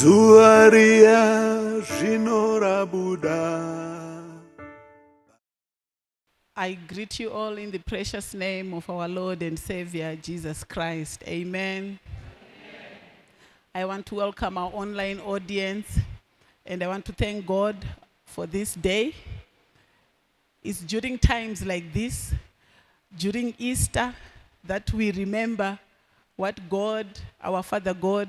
Zuaria Jinorabuda. I greet you all in the precious name of our Lord and Savior, Jesus Christ. Amen. I want to welcome our online audience, and I want to thank God for this day. It's during times like this, during Easter, that we remember what God, our Father God,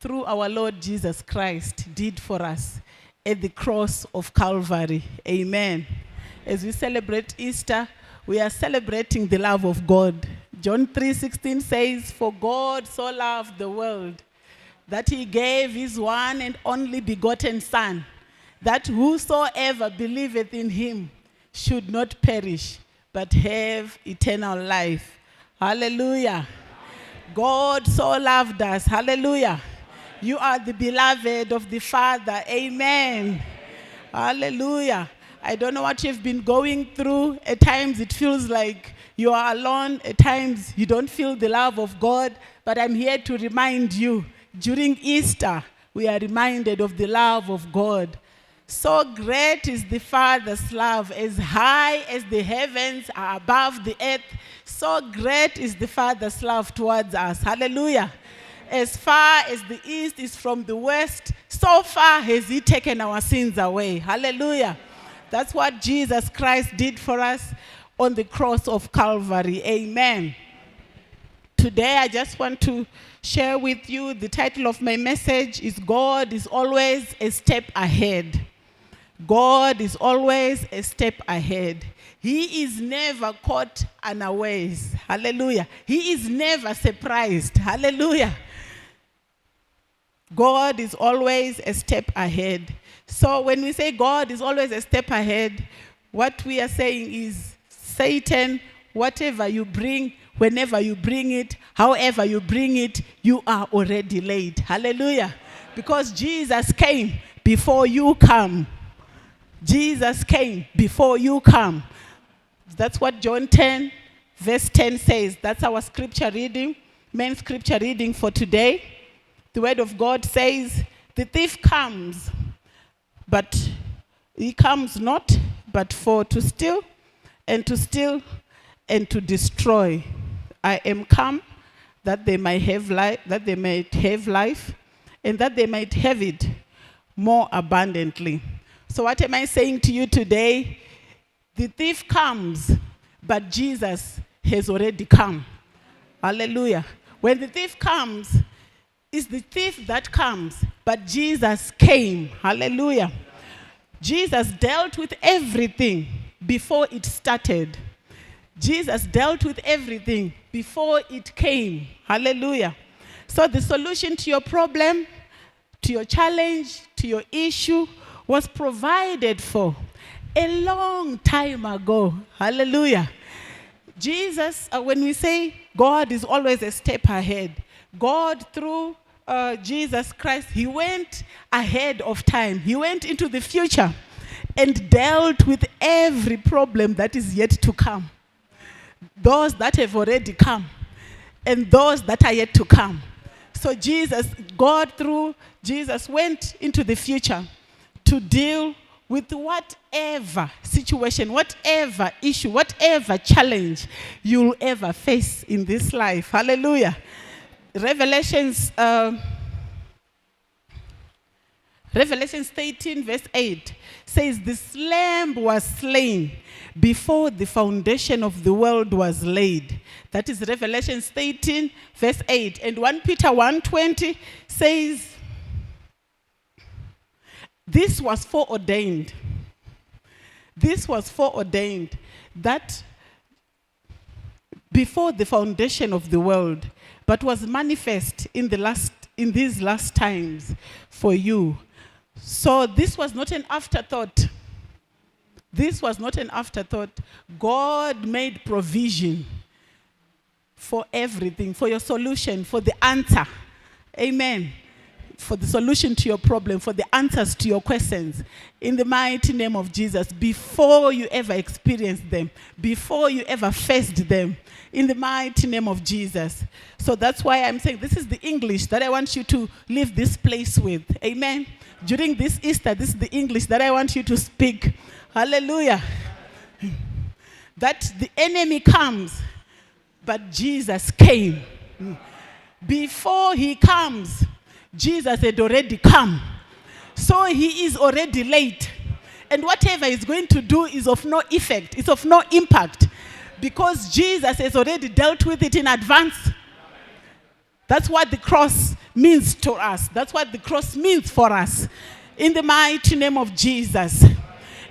through our Lord Jesus Christ, did for us at the cross of Calvary. Amen. As we celebrate Easter, we are celebrating the love of God. John 3:16 says, "For God so loved the world that he gave his one and only begotten Son, that whosoever believeth in him should not perish, but have eternal life." Hallelujah. God so loved us. Hallelujah. You are the beloved of the Father. Amen. Hallelujah. I don't know what you've been going through. At times it feels like you are alone. At times you don't feel the love of God. But I'm here to remind you, during Easter, we are reminded of the love of God. So great is the Father's love, as high as the heavens are above the earth. So great is the Father's love towards us. Hallelujah. As far as the east is from the west, so far has he taken our sins away. Hallelujah. That's what Jesus Christ did for us on the cross of Calvary. Amen. Today I just want to share with you, the title of my message is God is always a step ahead. God is always a step ahead. He is never caught unawares. Hallelujah. He is never surprised. Hallelujah. God is always a step ahead. So when we say God is always a step ahead, what we are saying is, Satan, whatever you bring, whenever you bring it, however you bring it, you are already late. Hallelujah. Because Jesus came before you come. Jesus came before you come. That's what John 10, verse 10 says. That's our scripture reading, main scripture reading for today. The word of God says, the thief comes, but he comes not but for to steal and to destroy. I am come that they might have life, and that they might have it more abundantly. So what am I saying to you today? The thief comes, but Jesus has already come. Hallelujah. When the thief comes, it's the thief that comes, but Jesus came. Hallelujah. Jesus dealt with everything before it started. Jesus dealt with everything before it came. Hallelujah. So the solution to your problem, to your challenge, to your issue was provided for a long time ago. Hallelujah. Jesus, when we say God is always a step ahead, God through Jesus Christ, he went ahead of time. He went into the future and dealt with every problem that is yet to come. Those that have already come and those that are yet to come. So God through Jesus went into the future to deal with whatever situation, whatever issue, whatever challenge you'll ever face in this life. Hallelujah. Revelations 13 verse 8 says, this lamb was slain before the foundation of the world was laid. That is Revelation 13 verse 8. And 1 Peter 1:20 says, this was foreordained. This was foreordained that before the foundation of the world, but was manifest in these last times for you. So this was not an afterthought. This was not an afterthought. God made provision for everything, for your solution, for the answer. Amen. for the solution to your problem, for the answers to your questions. In the mighty name of Jesus, before you ever experienced them, before you ever faced them, in the mighty name of Jesus. So that's why I'm saying this is the English that I want you to leave this place with. Amen. During this Easter, this is the English that I want you to speak. Hallelujah. That the enemy comes, but Jesus came. Before he comes, Jesus had already come. So he is already late. And whatever he's going to do is of no effect. It's of no impact. Because Jesus has already dealt with it in advance. That's what the cross means to us. That's what the cross means for us. In the mighty name of Jesus.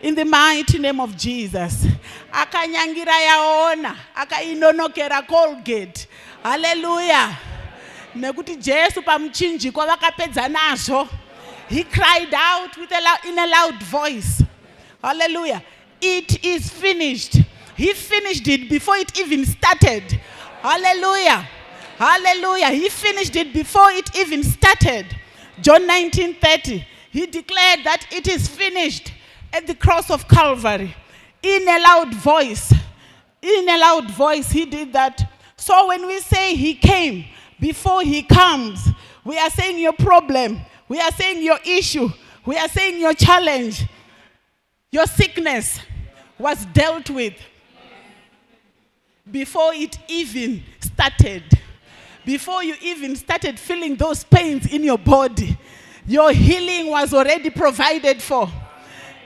In the mighty name of Jesus. Akanyangira yaona. Akainonokera Colgate. Hallelujah. Nekuti Jesu pamuchinjikwa vakapedza nazvo. He cried out in a loud voice. Hallelujah. It is finished. He finished it before it even started. Hallelujah. Hallelujah. He finished it before it even started. John 19:30. He declared that it is finished at the cross of Calvary. In a loud voice. In a loud voice, he did that. So when we say he came, before he comes, we are saying your problem. We are saying your issue. We are saying your challenge. Your sickness was dealt with before it even started. Before you even started feeling those pains in your body, your healing was already provided for.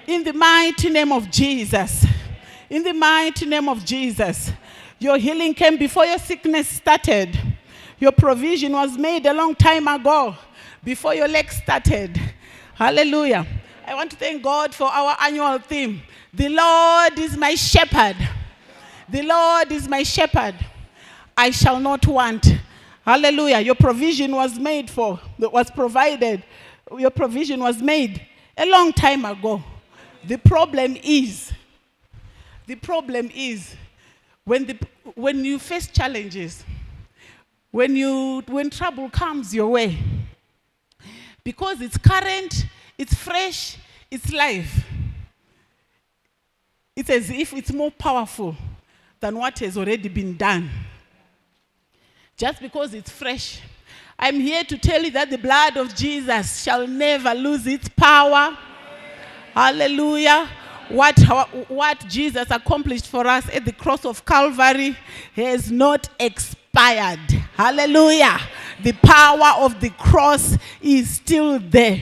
In the mighty name of Jesus. In the mighty name of Jesus. Your healing came before your sickness started. Your provision was made a long time ago, before your legs started. Hallelujah. I want to thank God for our annual theme. The Lord is my shepherd. The Lord is my shepherd. I shall not want. Hallelujah. Your provision was provided. Your provision was made a long time ago. The problem is when you face challenges, when trouble comes your way, because it's current, it's fresh, it's live. It's as if it's more powerful than what has already been done. Just because it's fresh. I'm here to tell you that the blood of Jesus shall never lose its power. Hallelujah. What Jesus accomplished for us at the cross of Calvary has not expired. Hallelujah. The power of the cross is still there.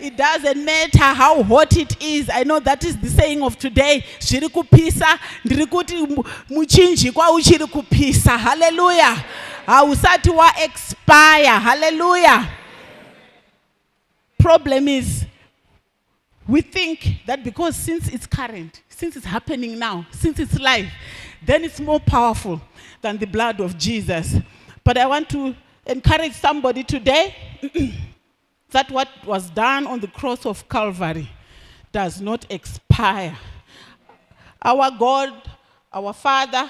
It doesn't matter how hot it is. I know that is the saying of today. Zviri kupisa, ndiri kuti muchinjikwa uchiri kupisa. Hallelujah. Hausati wa expire. Hallelujah. Problem is, we think that because since it's current, since it's happening now, since it's live, then it's more powerful than the blood of Jesus. But I want to encourage somebody today that what was done on the cross of Calvary does not expire. Our God, our Father,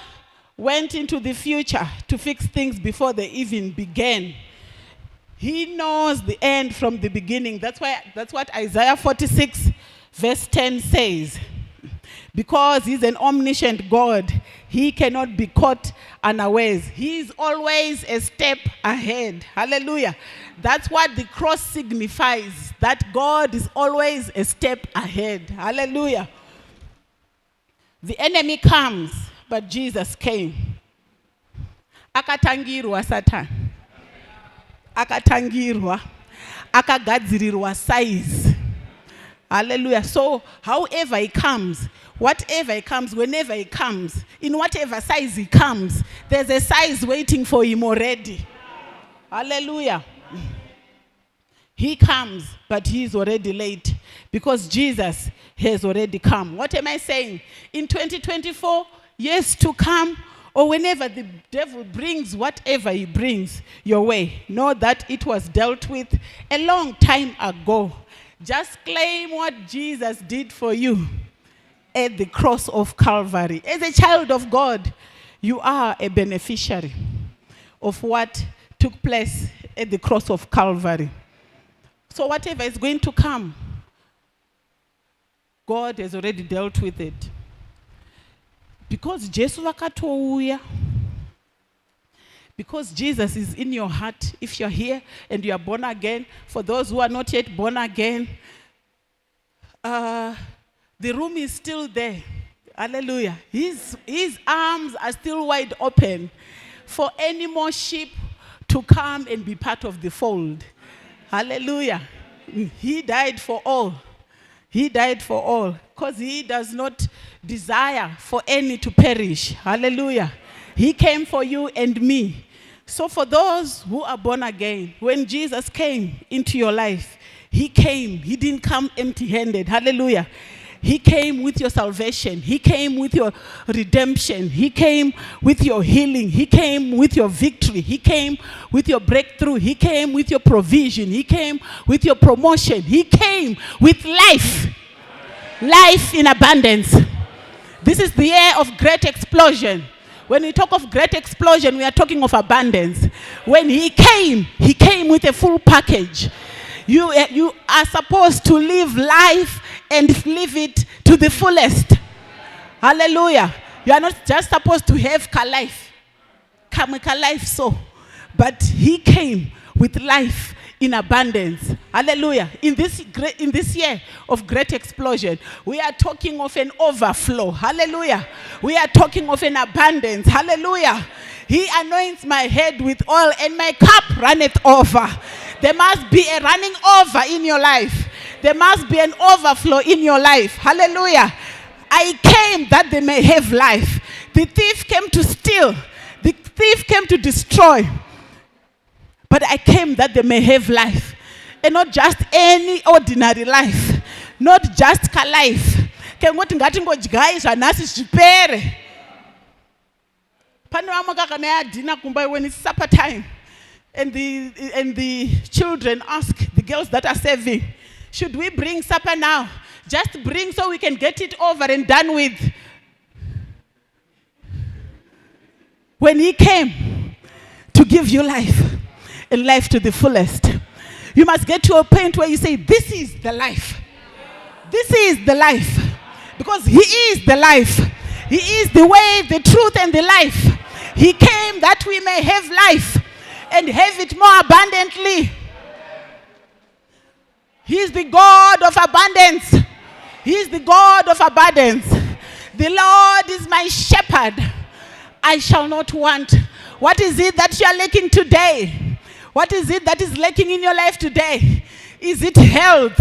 went into the future to fix things before they even began. He knows the end from the beginning. That's what Isaiah 46 verse 10 says. Because he's an omniscient God, he cannot be caught unawares. He is always a step ahead. Hallelujah. That's what the cross signifies, that God is always a step ahead. Hallelujah. The enemy comes, but Jesus came. Akatangirwa Satan. Akatangirwa. Akagadzirirwa size. Hallelujah. So, however he comes, whatever he comes, whenever he comes, in whatever size he comes, there's a size waiting for him already. Hallelujah. He comes, but he is already late because Jesus has already come. What am I saying? In 2024, years to come, or whenever the devil brings whatever he brings your way, know that it was dealt with a long time ago. Just claim what Jesus did for you at the cross of Calvary. As a child of God, you are a beneficiary of what took place at the cross of Calvary. So whatever is going to come, God has already dealt with it. Because Jesus wakatouya, because Jesus is in your heart, if you're here and you are born again, for those who are not yet born again, the room is still there. Hallelujah. His arms are still wide open for any more sheep to come and be part of the fold. Hallelujah. He died for all. He died for all, because he does not desire for any to perish. Hallelujah. He came for you and me. So for those who are born again, when Jesus came into your life, he came. He didn't come empty-handed. Hallelujah. He came with your salvation. He came with your redemption. He came with your healing. He came with your victory. He came with your breakthrough. He came with your provision. He came with your promotion. He came with life. Life in abundance. This is the year of great explosion. When we talk of great explosion, we are talking of abundance. When he came with a full package. You are supposed to live life and live it to the fullest. Hallelujah. You are not just supposed to have life. Come life so. But he came with life in abundance. Hallelujah. In this year of great explosion, we are talking of an overflow. Hallelujah. We are talking of an abundance. Hallelujah. He anoints my head with oil and my cup runneth over. There must be a running over in your life. There must be an overflow in your life. Hallelujah. I came that they may have life. The thief came to steal. The thief came to destroy. But I came that they may have life. And not just any ordinary life. Not just ka life. Kengothi ngathi ngodyai zvanasi zvipere. Pane vamwe kakanayadhina kumba when it's supper time. And the children ask the girls that are serving, should we bring supper now? Just bring so we can get it over and done with. When he came to give you life, and life to the fullest, you must get to a point where you say, this is the life. This is the life. Because he is the life. He is the way, the truth, and the life. He came that we may have life and have it more abundantly. He is the God of abundance. He is the God of abundance. The Lord is my shepherd. I shall not want. What is it that you are lacking today? What is it that is lacking in your life today? Is it health?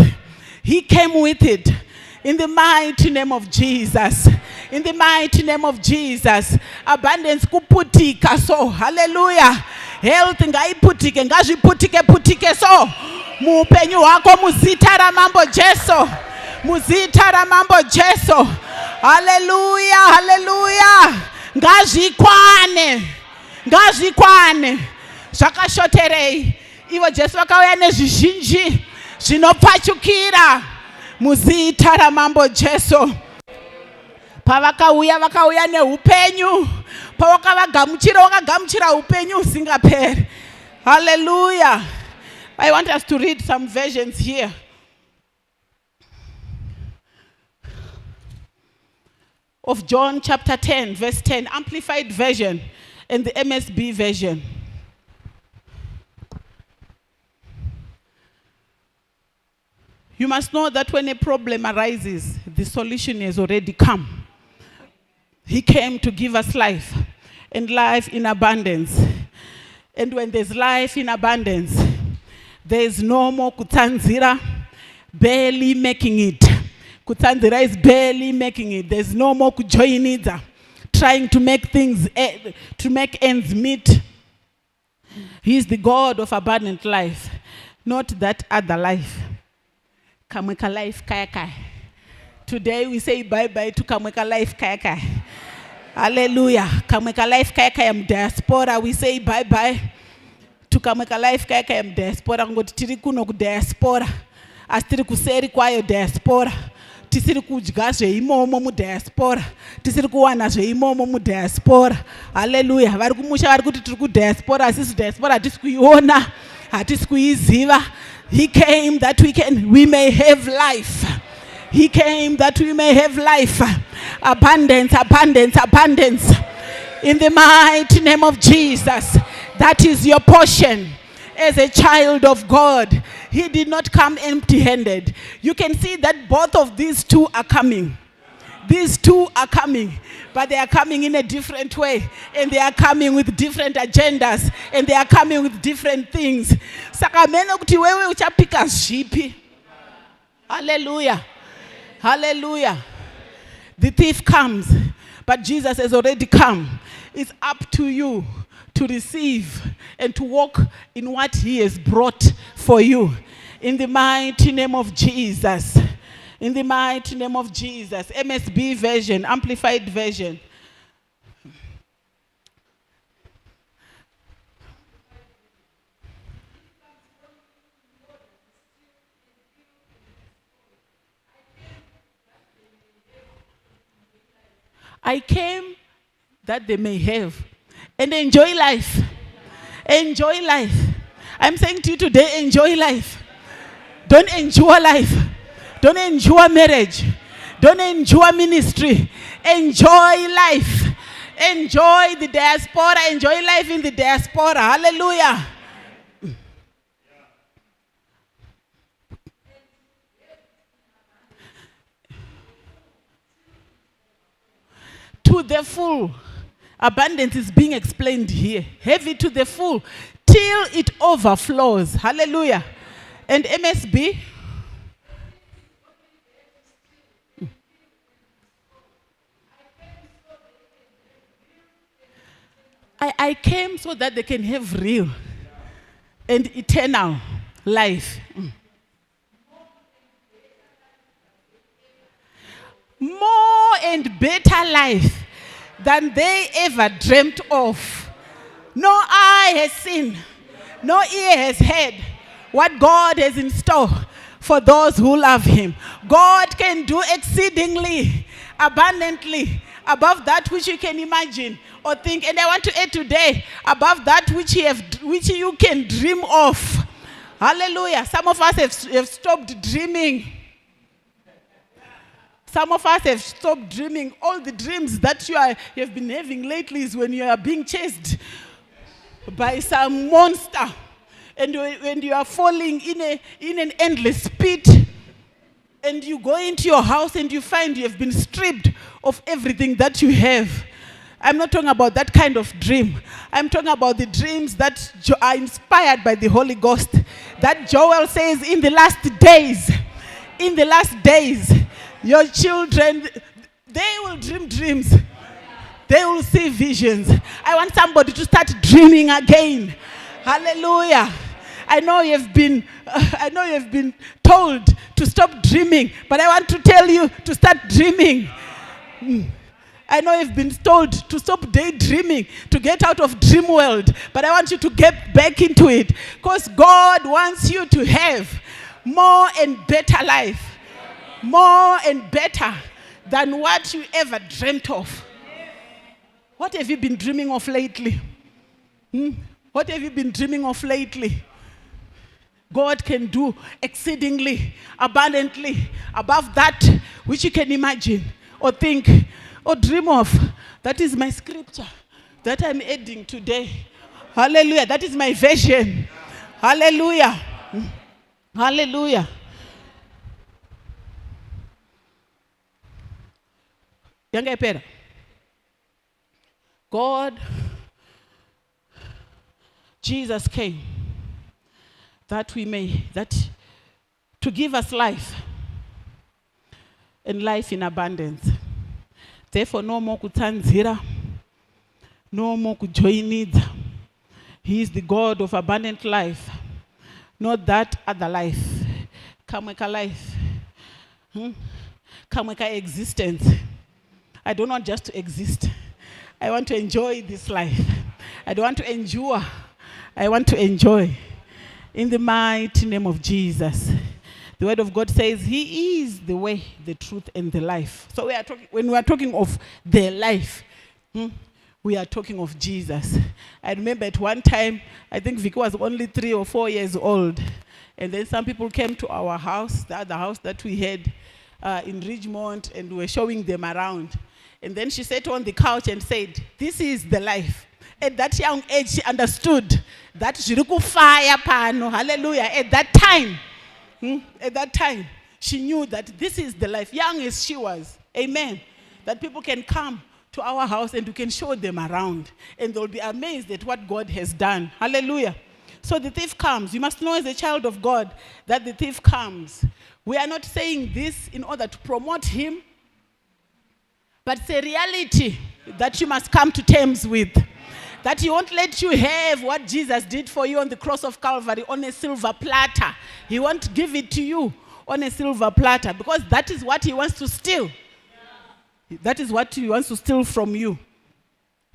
He came with it. In the mighty name of Jesus. In the mighty name of Jesus. Abundance kuputika so. Hallelujah. Health ngaiputike ngazviputike so. Muupenyu hwako muzita ramambo Jesu. Muzita ramambo Jesu. Hallelujah. Hallelujah. Ngazvikwane. Ngazvikwane. Zvakashoterei. Ivo Jesu vakauya nezvizhinji zvinopfachukira. Muzita ramambo Jesu. Pavakauya neupenyu. Pavakagamuchira upenyu usingaperi. Hallelujah. I want us to read some versions here. Of John chapter 10, verse 10, Amplified Version and the MSB version. You must know that when a problem arises, the solution has already come. He came to give us life, and life in abundance. And when there's life in abundance, there is no more kutsanzira, barely making it. Kutsanzira is barely making it. There's no more kujoinidza, trying to make things, to make ends meet. He is the God of abundant life, not that other life. Kamweka life kaya kaya. Today we say bye-bye to Kamweka life kaya kaya. Hallelujah. Kamweka life kaya kaya diaspora. We say bye-bye to Kamweka life kaya kaya diaspora. Ngoti tiri kuno ku diaspora. Astiri kuseri kwayo diaspora. Tisiri kudya zveimomo mu diaspora. Tisiri kuwana zveimomo mu diaspora. Hallelujah. Vari kumusha vari kuti tiri ku diaspora. Asisi diaspora hatisi kuiona. Hatisi kuiziva. He came that we may have life. He came that we may have life. Abundance, abundance, abundance. In the mighty name of Jesus. That is your portion as a child of God. He did not come empty-handed. You can see that both of these two are coming. These two are coming, but they are coming in a different way, and they are coming with different agendas, and they are coming with different things. Hallelujah. Hallelujah. The thief comes, but Jesus has already come. It's up to you to receive and to walk in what he has brought for you. In the mighty name of Jesus. In the mighty name of Jesus. MSB version, amplified version. I came that they may have and enjoy life. Enjoy life. I'm saying to you today, enjoy life. Don't endure life. Don't endure marriage. Don't endure ministry. Enjoy life. Enjoy the diaspora. Enjoy life in the diaspora. Hallelujah. To the full. Abundance is being explained here. Have it to the full till it overflows. Hallelujah. And MSB. I came so that they can have real and eternal life. More and better life than they ever dreamt of. No eye has seen, no ear has heard what God has in store for those who love him. God can do exceedingly, abundantly, above that which you can imagine or think. And I want to add today, above that which you can dream of. Hallelujah. Some of us have stopped dreaming. Some of us have stopped dreaming. All the dreams that you have been having lately is when you are being chased by some monster. And when you are falling in an endless pit, and you go into your house and you find you have been stripped of everything that you have. I'm not talking about that kind of dream. I'm talking about the dreams that are inspired by the Holy Ghost. That Joel says in the last days, your children, they will dream dreams. They will see visions. I want somebody to start dreaming again. Hallelujah. I know you've been told to stop dreaming, but I want to tell you to start dreaming. I know you've been told to stop daydreaming, to get out of dream world, but I want you to get back into it, because God wants you to have more and better life. More and better than what you ever dreamt of. What have you been dreaming of lately? What have you been dreaming of lately? God can do exceedingly, abundantly, above that which you can imagine or think or dream of. That is my scripture that I'm adding today. Hallelujah. That is my vision. Hallelujah. Hallelujah. God, Jesus came to give us life and life in abundance. Therefore, no more kutsanzira, no more kujoinidza. He is the God of abundant life, not that other life. Kamweka life, kamweka existence. I don't want just to exist. I want to enjoy this life. I don't want to endure. I want to enjoy. In the mighty name of Jesus. The word of God says he is the way, the truth, and the life. So when we are talking of the life, we are talking of Jesus. I remember at one time, I think Vicky was only 3 or 4 years old. And then some people came to our house, the other house that we had in Ridgemont, and we were showing them around. And then she sat on the couch and said, "This is the life." At that young age, she understood that fire pano, hallelujah. At that time, she knew that this is the life, young as she was, amen. That people can come to our house and we can show them around, and they'll be amazed at what God has done, hallelujah. So the thief comes. You must know as a child of God that the thief comes. We are not saying this in order to promote him, but it's a reality that you must come to terms with. That he won't let you have what Jesus did for you on the cross of Calvary on a silver platter. He won't give it to you on a silver platter, because that is what he wants to steal. That is what he wants to steal from you.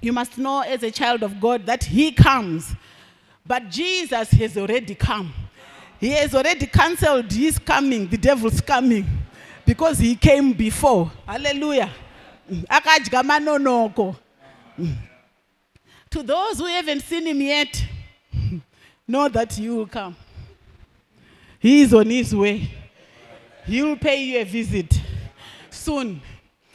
You must know as a child of God that he comes. But Jesus has already come. He has already cancelled his coming, the devil's coming, because he came before. Hallelujah. To those who haven't seen him yet, know that he will come. He is on his way. He will pay you a visit soon.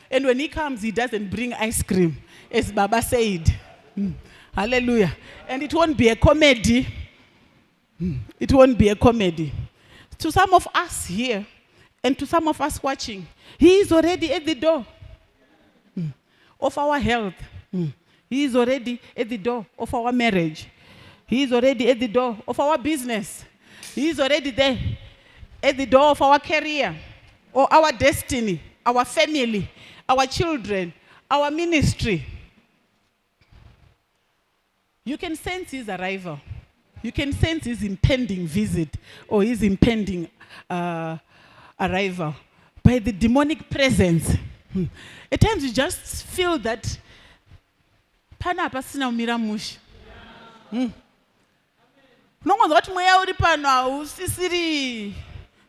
And when he comes, he doesn't bring ice cream, as Baba said. Hallelujah. And it won't be a comedy. It won't be a comedy. To some of us here, and to some of us watching, he is already at the door of our health. He is already at the door of our marriage. He is already at the door of our business. He is already there at the door of our career, or our destiny, our family, our children, our ministry. You can sense his arrival. You can sense his impending visit or his impending arrival by the demonic presence. At times you just feel that pana pasina umira mushi. Unongonza kuti mweya uri pano hausisiri.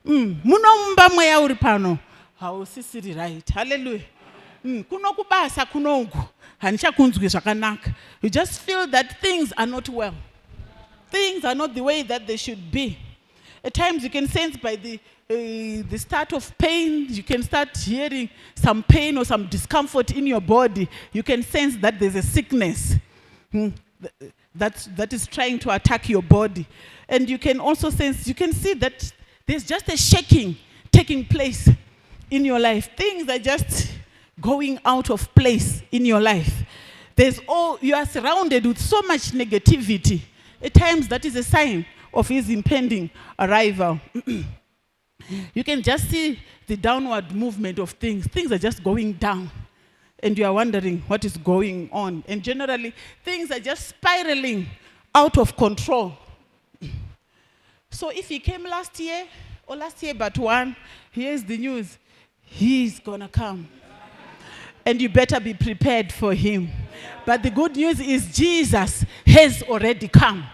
Munomba mweya uri pano hausisiri right. Hallelujah. Kunokubasa kunongo. Handichakunzwi zvakanaka. You just feel that things are not well. Things are not the way that they should be. At times you can sense by the start of pain, you can start hearing some pain or some discomfort in your body. You can sense that there's a sickness that is trying to attack your body. And you can also sense, you can see that there's just a shaking taking place in your life. Things are just going out of place in your life. You are surrounded with so much negativity. At times that is a sign of his impending arrival. You can just see the downward movement of things. Things are just going down. And you are wondering what is going on. And generally, things are just spiraling out of control. So if he came last year, or last year but one, here's the news. He's gonna come. And you better be prepared for him. But the good news is Jesus has already come.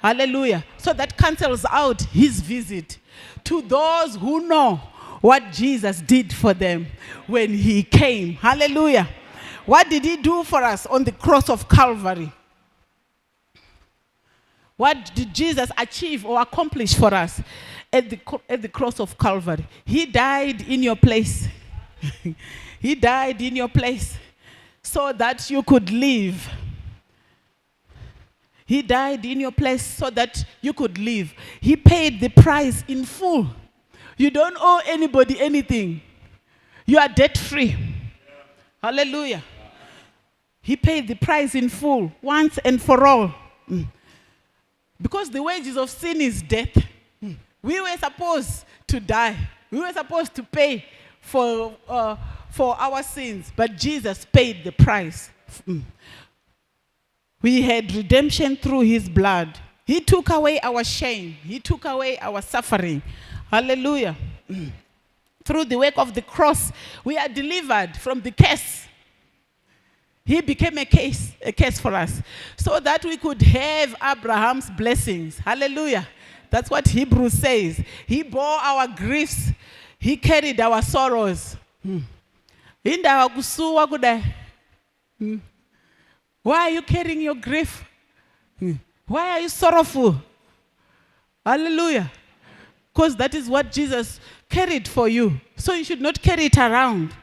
Hallelujah. So that cancels out his visit. To those who know what Jesus did for them when he came. Hallelujah. What did he do for us on the cross of Calvary? What did Jesus achieve or accomplish for us at the cross of Calvary? He died in your place. He died in your place so that you could live. He died in your place so that you could live. He paid the price in full. You don't owe anybody anything. You are debt-free. Hallelujah. He paid the price in full, once and for all. Because the wages of sin is death. We were supposed to die. We were supposed to pay for our sins, but Jesus paid the price. We had redemption through his blood. He took away our shame. He took away our suffering. Hallelujah. Through the work of the cross, we are delivered from the curse. He became a curse for us, so that we could have Abraham's blessings. Hallelujah. That's what Hebrews says. He bore our griefs. He carried our sorrows. Why are you carrying your grief? Why are you sorrowful? Hallelujah. because that is what Jesus carried for you. So you should not carry it around.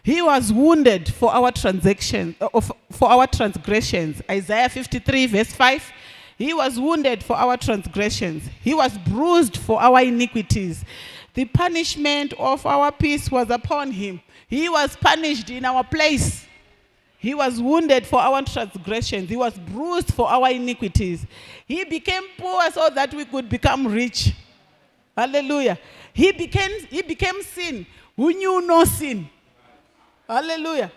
He was wounded for our transgressions. Isaiah 53 verse 5. He was wounded for our transgressions. He was bruised for our iniquities. The punishment of our peace was upon him. He was punished in our place. He was wounded for our transgressions. He was bruised for our iniquities. He became poor so that we could become rich. Hallelujah. He became sin who knew no sin. Hallelujah.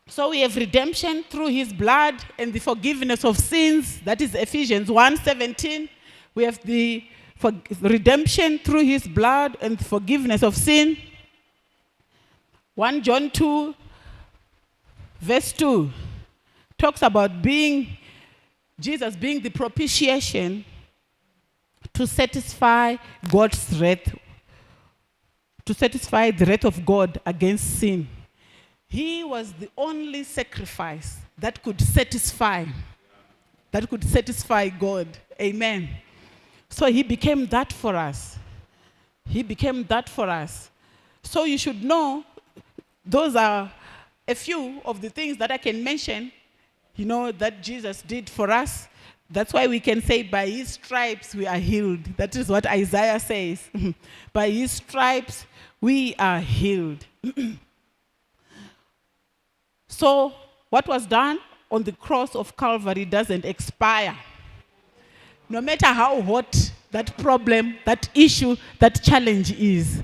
So we have redemption through his blood and the forgiveness of sins. That is Ephesians 1:17. We have the redemption through his blood and the forgiveness of sin. 1 John 2 verse 2 talks about Jesus being the propitiation to satisfy God's wrath, to satisfy the wrath of God against sin. He was the only sacrifice that could satisfy God. Amen. So he became that for us. He became that for us. So you should know, those are a few of the things that I can mention, that Jesus did for us. That's why we can say by his stripes we are healed. That is what Isaiah says. By his stripes we are healed. So what was done on the cross of Calvary doesn't expire. No matter how hot that problem, that issue, that challenge is.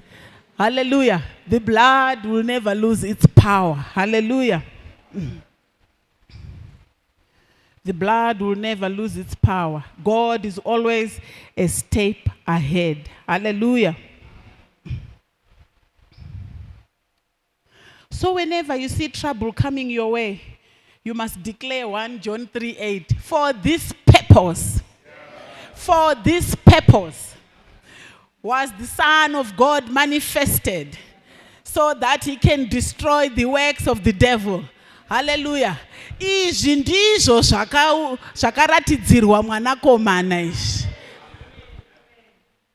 Hallelujah. The blood will never lose its power. Hallelujah. The blood will never lose its power. God is always a step ahead. Hallelujah. So whenever you see trouble coming your way, you must declare 1 John 3:8. For this purpose was the Son of God manifested, so that he can destroy the works of the devil. Hallelujah. Izvi ndizvo zvakaratidzirwa mwanakomana izvi.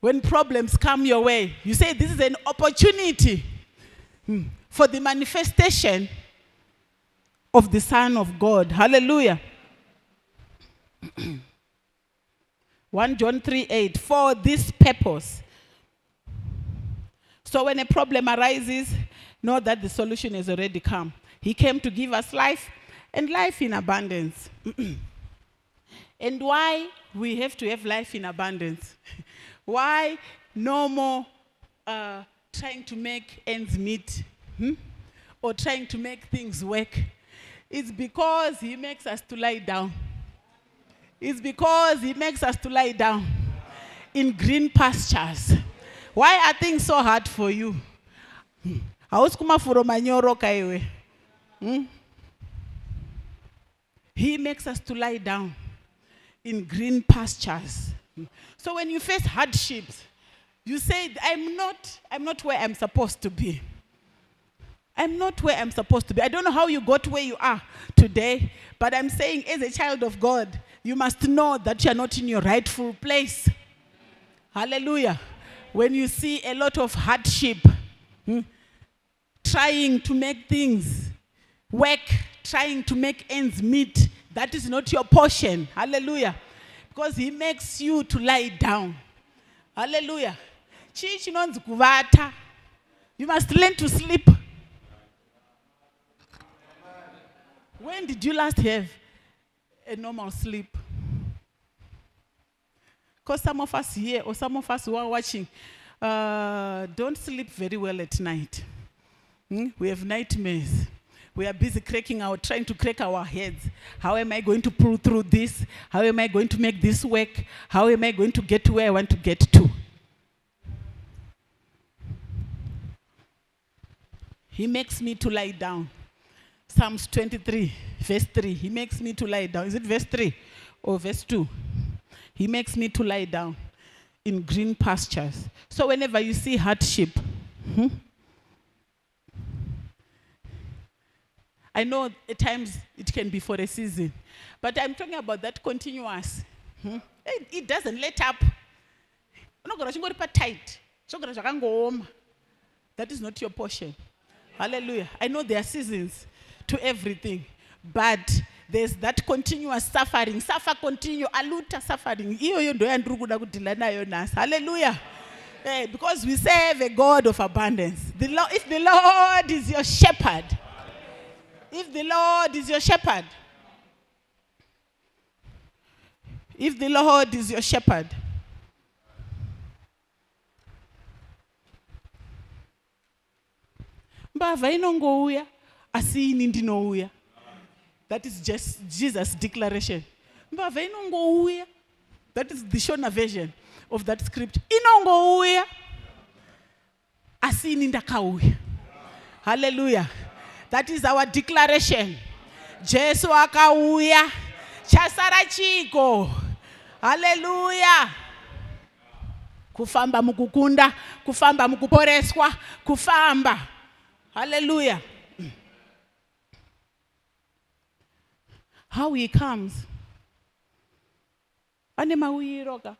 When problems come your way, you say this is an opportunity for the manifestation of the Son of God. Hallelujah. 1 John 3:8. For this purpose. So when a problem arises, know that the solution has already come. He came to give us life, and life in abundance. And why we have to have life in abundance? Why no more trying to make ends meet or trying to make things work? It's because he makes us to lie down. It's because he makes us to lie down in green pastures. Why are things so hard for you? He makes us to lie down in green pastures. So when you face hardships, you say, I'm not where I'm supposed to be. I'm not where I'm supposed to be. I don't know how you got where you are today, but I'm saying as a child of God, you must know that you're not in your rightful place. Hallelujah. When you see a lot of hardship, trying to make things work, trying to make ends meet, that is not your portion. Hallelujah. Because he makes you to lie down. Hallelujah. You must learn to sleep. When did you last have a normal sleep? Because some of us here, or some of us who are watching, don't sleep very well at night. We have nightmares. We are busy trying to crack our heads. How am I going to pull through this? How am I going to make this work? How am I going to get to where I want to get to? He makes me to lie down. Psalms 23, verse 3. He makes me to lie down. Is it verse 3 or verse 2? He makes me to lie down in green pastures. So whenever you see hardship, I know at times it can be for a season, but I'm talking about that continuous. It doesn't let up. Tight. That is not your portion. Hallelujah. I know there are seasons to everything, but there's that continuous suffering. Suffer continue. Aluta suffering. Hallelujah. Because we serve a God of abundance. If the Lord is your shepherd, if the Lord is your shepherd, if the Lord is your shepherd, that is just Jesus' declaration. That is the Shona version of that script. Hallelujah. That is our declaration. Jesu akauya. Chasara chiko. Hallelujah. Kufamba mukukunda, kufamba mukuporeswa, kufamba. Hallelujah. How he comes. Ane mawiro ka.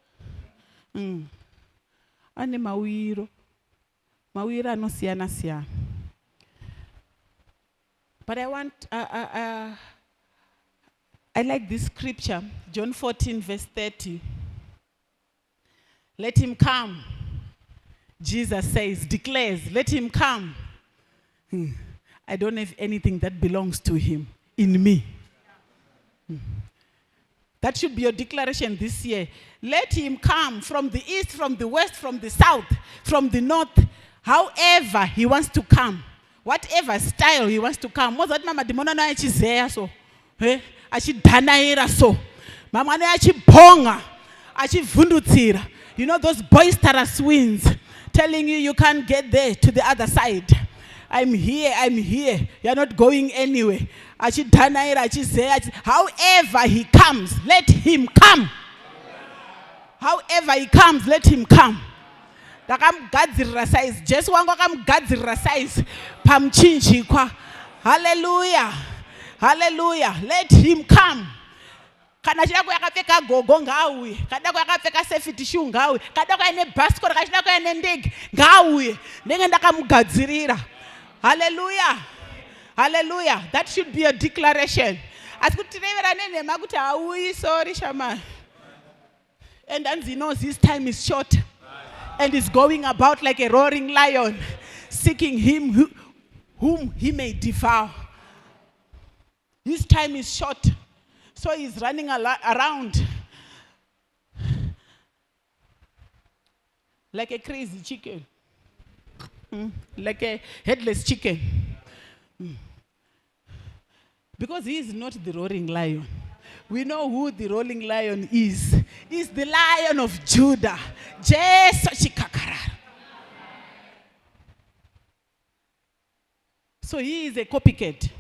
Ane mawiro. Mawira no siana. But I like this scripture, John 14 verse 30. Let him come. Jesus says, declares, let him come. I don't have anything that belongs to him in me. That should be your declaration this year. Let him come from the east, from the west, from the south, from the north, however he wants to come. Whatever style he wants to come. Most of mama dimona na achizeya so. Achidanaira so. Mama na achibonga. Achivundutsira. You know those boisterous winds telling you can't get there to the other side. I'm here. You're not going anywhere. However he comes, let him come. However he comes, let him come. Just one size. Hallelujah. Hallelujah. Let him come. Kana chako yakapfeka gogo ngauye, kadako yakapfeka safety shoe ngauye, kadako ine basket, kadako ine ndege ngauye, ndenge ndakamugadzirira. Hallelujah. Hallelujah. That should be a declaration. Asikutirevera nene makuti auyi sorry shama. And Anzi knows his time is short. And is going about like a roaring lion, seeking him whom he may devour. His time is short. So he's running around like a crazy chicken, like a headless chicken. Because he is not the roaring lion. We know who the roaring lion is. He's the Lion of Judah. So he is a copycat.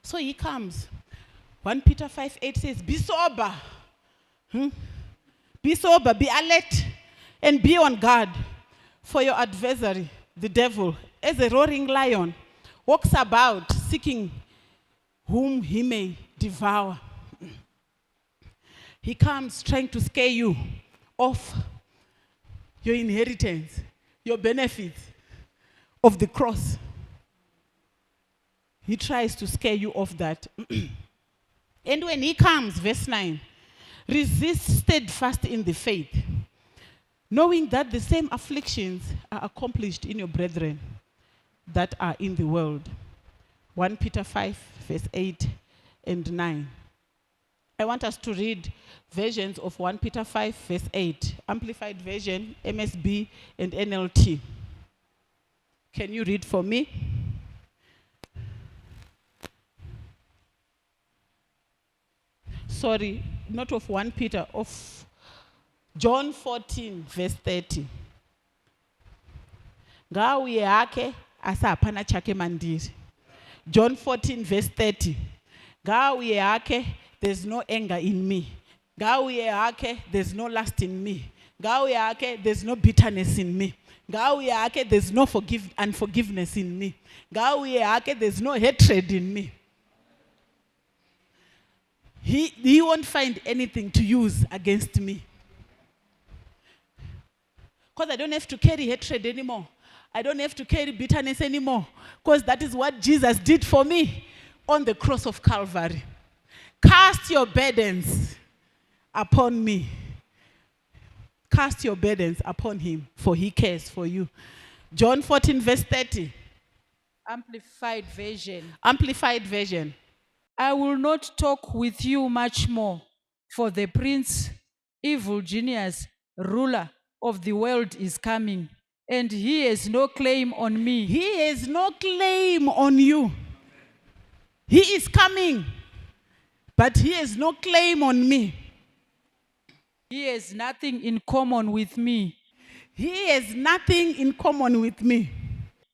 So he comes. 1 Peter 5:8 says, be sober. Be sober, be alert, and be on guard. For your adversary, the devil, as a roaring lion, walks about seeking whom he may devour. He comes trying to scare you off your inheritance, your benefits of the cross. He tries to scare you off that. And when he comes, verse 9, resist steadfast in the faith, knowing that the same afflictions are accomplished in your brethren that are in the world. 1 Peter 5, verse 8 and 9. I want us to read versions of 1 Peter 5, verse 8. Amplified version, MSB, and NLT. Can you read for me? Sorry, not of 1 Peter, of John 14, verse 30. Ngauye hake asa hapana chake mandiri. John 14, verse 30. Ngauye hake, there's no anger in me. Ngauye hake, there's no lust in me. Ngauye hake, there's no bitterness in me. Ngauye hake, there's no unforgiveness in me. Ngauye hake, there's no hatred in me. he won't find anything to use against me. Because I don't have to carry hatred anymore. I don't have to carry bitterness anymore. Because that is what Jesus did for me on the cross of Calvary. Cast your burdens upon me. Cast your burdens upon him, for he cares for you. John 14, verse 30. Amplified version. Amplified version. I will not talk with you much more, for the prince, evil genius, ruler of the world is coming, and he has no claim on me. He has no claim on you. He is coming, but he has no claim on me. He has nothing in common with me. He has nothing in common with me.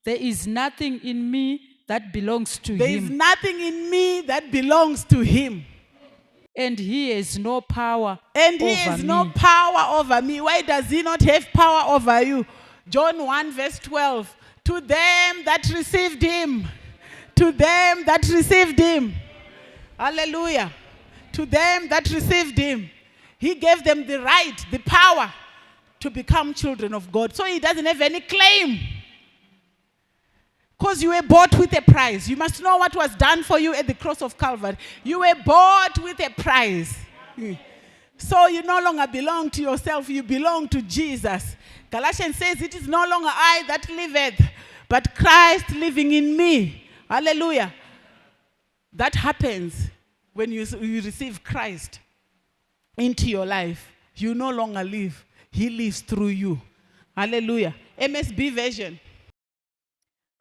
There is nothing in me that belongs to There is him. nothing in me that belongs to him. And he has no power And he over has me. no power over me. Why does he not have power over you? John 1 verse 12. To them that received him. To them that received him. Hallelujah. To them that received him. He gave them the right, the power to become children of God. So he doesn't have any claim. Because you were bought with a price. You must know what was done for you at the cross of Calvary. You were bought with a price. So you no longer belong to yourself. You belong to Jesus. Galatians says, it is no longer I that liveth, but Christ living in me. Hallelujah. That happens when you receive Christ into your life. You no longer live. He lives through you. Hallelujah. MSB version.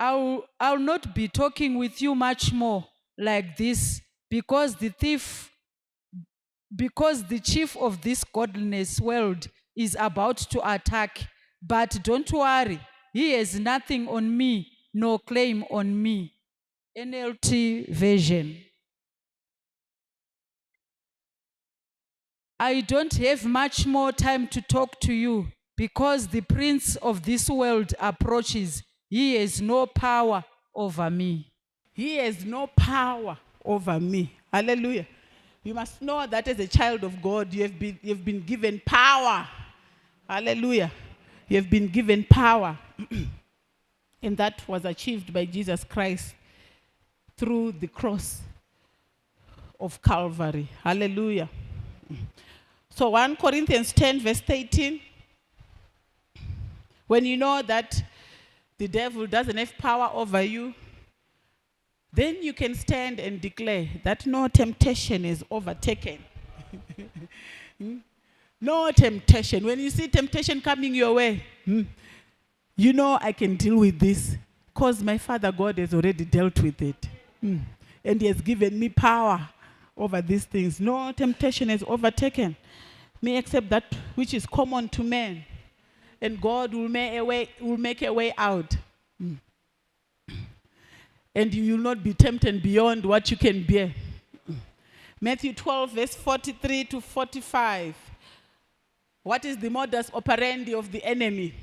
I'll not be talking with you much more like this, because the chief of this godless world is about to attack. But don't worry, he has nothing on me, no claim on me. NLT version. I don't have much more time to talk to you, because the prince of this world approaches. He has no power over me. He has no power over me. Hallelujah. You must know that as a child of God, you've been given power. Hallelujah. You have been given power. And that was achieved by Jesus Christ through the cross of Calvary. Hallelujah. So 1 Corinthians 10 verse 18. When you know that the devil doesn't have power over you, then you can stand and declare that no temptation is overtaken. No temptation. When you see temptation coming your way, you know I can deal with this because my Father God has already dealt with it. And he has given me power over these things. No temptation is overtaken me except that which is common to men. And God will make a way out. And you will not be tempted beyond what you can bear. Matthew 12, verse 43 to 45. What is the modus operandi of the enemy?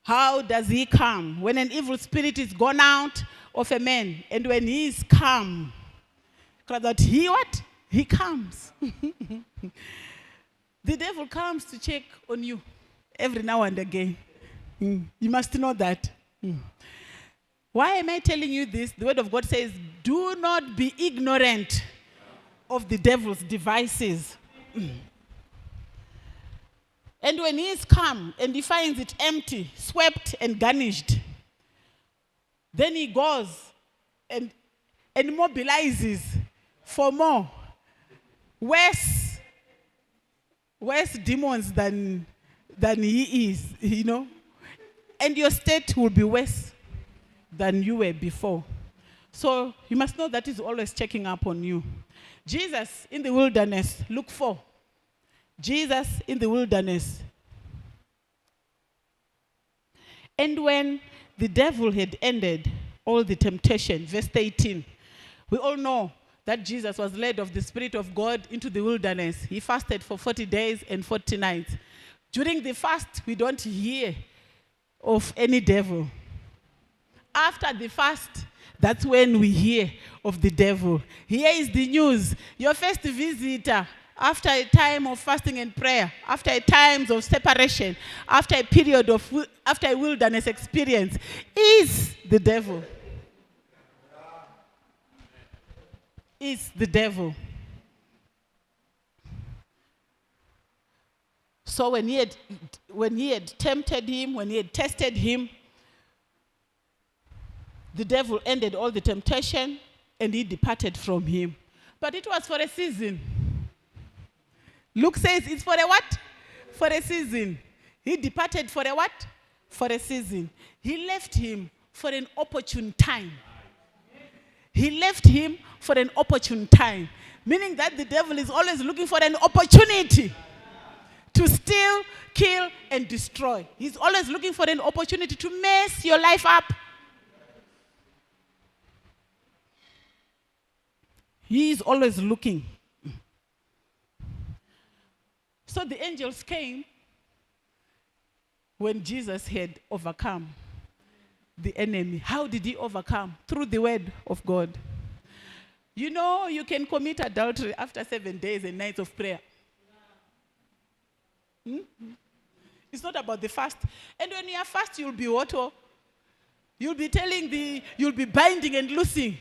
How does he come? When an evil spirit is gone out of a man, and when he is come, that he what? He comes. The devil comes to check on you every now and again. You must know that. Why am I telling you this? The word of God says, do not be ignorant of the devil's devices. And when he is come and he finds it empty, swept and garnished, then he goes and mobilizes for more, worse demons than he is, you know. And your state will be worse than you were before. So you must know that he's always checking up on you. Jesus in the wilderness, Luke 4. Jesus in the wilderness. And when the devil had ended all the temptation, verse 18, we all know that Jesus was led of the Spirit of God into the wilderness. He fasted for 40 days and 40 nights. During the fast, we don't hear of any devil. After the fast, That's when we hear of the devil. Here is the news. Your first visitor, after a time of fasting and prayer, after a times of separation, after a period of, after a wilderness experience, is the devil. Is the devil. So when he had tempted him, when he had tested him, the devil ended all the temptation and he departed from him. But it was for a season. Luke says it's for a what? For a season. He departed for a what? For a season. He left him for an opportune time. He left him for an opportune time. Meaning that the devil is always looking for an opportunity to steal, kill, and destroy. He's always looking for an opportunity to mess your life up. He is always looking. So the angels came when Jesus had overcome the enemy. How did he overcome? Through the word of God. You know, you can commit adultery after 7 days and nights of prayer. It's not about the fast. And when you are fast, you'll be what? You'll be you'll be binding and loosing.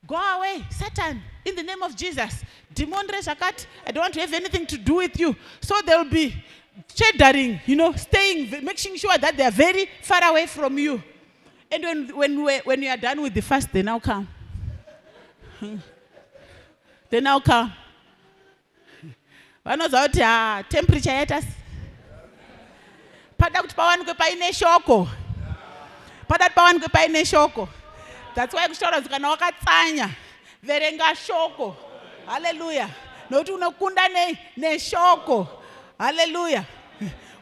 Go away, Satan, in the name of Jesus. Demon Reshakat, I don't want to have anything to do with you. So they'll be shadowing, staying, making sure that they are very far away from you. And when you are done with the fast, they now come. They now come. Vanoza kuti temperature yaita pada kuti pawanikwe paine shoko. Pada pawanikwe paine shoko. That's why kushora kana wakatsanya verenga shoko. Hallelujah. Nokuti unokunda neshoko. Hallelujah.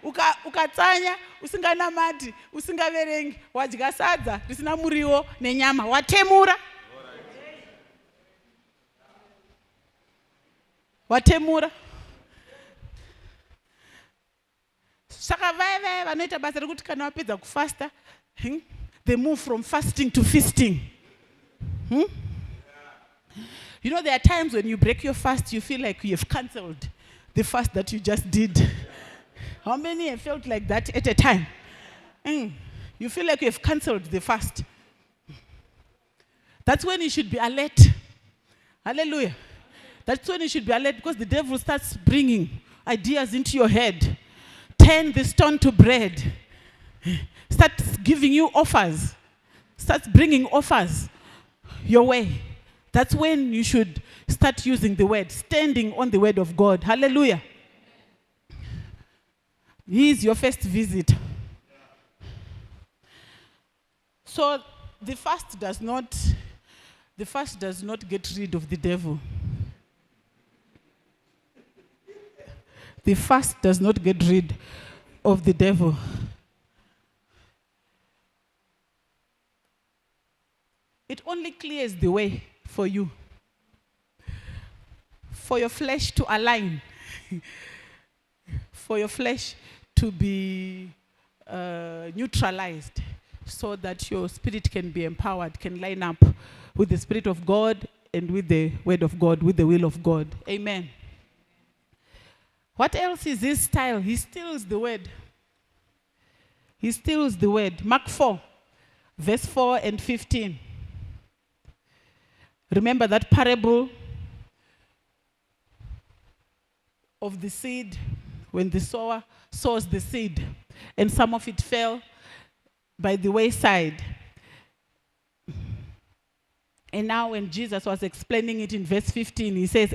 Ukatsanya usinganamati usingaverengi wadya sadza risina muriwo nenyama watemura. Watemura. Saka vaya vanoita basa rekuti kana wapedza kufasta, they move from fasting to feasting. You know, there are times when you break your fast, you feel like you have cancelled the fast that you just did. How many have felt like that at a time? You feel like you have cancelled the fast. That's when you should be alert. Hallelujah. That's when you should be alert, because the devil starts bringing ideas into your head. Turn the stone to bread. Starts giving you offers. Starts bringing offers your way. That's when you should start using the word, standing on the word of God. Hallelujah. He is your first visit. So the fast does not get rid of the devil. The fast does not get rid of the devil. It only clears the way for you, for your flesh to align, for your flesh to be neutralized, so that your spirit can be empowered, can line up with the Spirit of God and with the Word of God, with the will of God. Amen. What else is his style? He steals the word. He steals the word. Mark 4, verse 4 and 15. Remember that parable of the seed, when the sower sows the seed and some of it fell by the wayside. And now when Jesus was explaining it in verse 15, he says,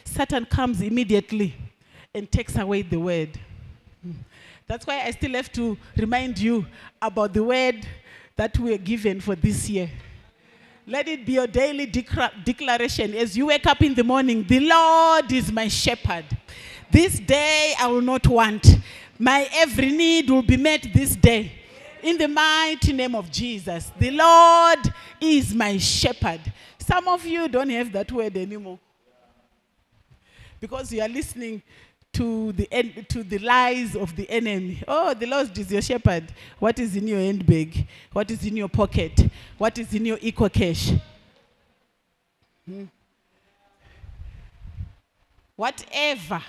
Satan comes immediately and takes away the word. That's why I still have to remind you about the word that we are given for this year. Let it be your daily declaration as you wake up in the morning. The Lord is my shepherd. This day I will not want. My every need will be met this day. In the mighty name of Jesus. The Lord is my shepherd. Some of you don't have that word anymore, because you are listening to the lies of the enemy. Oh, the Lord is your shepherd. What is in your handbag? What is in your pocket? What is in your eco cash? Whatever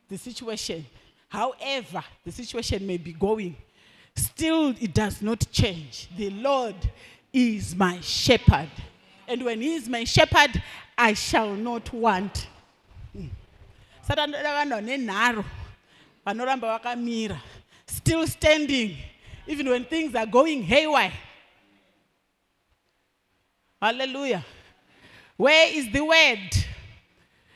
the situation, however the situation may be going, still it does not change. The Lord is my shepherd. And when he is my shepherd, I shall not want. Still standing, even when things are going haywire. Hallelujah. Where is the word?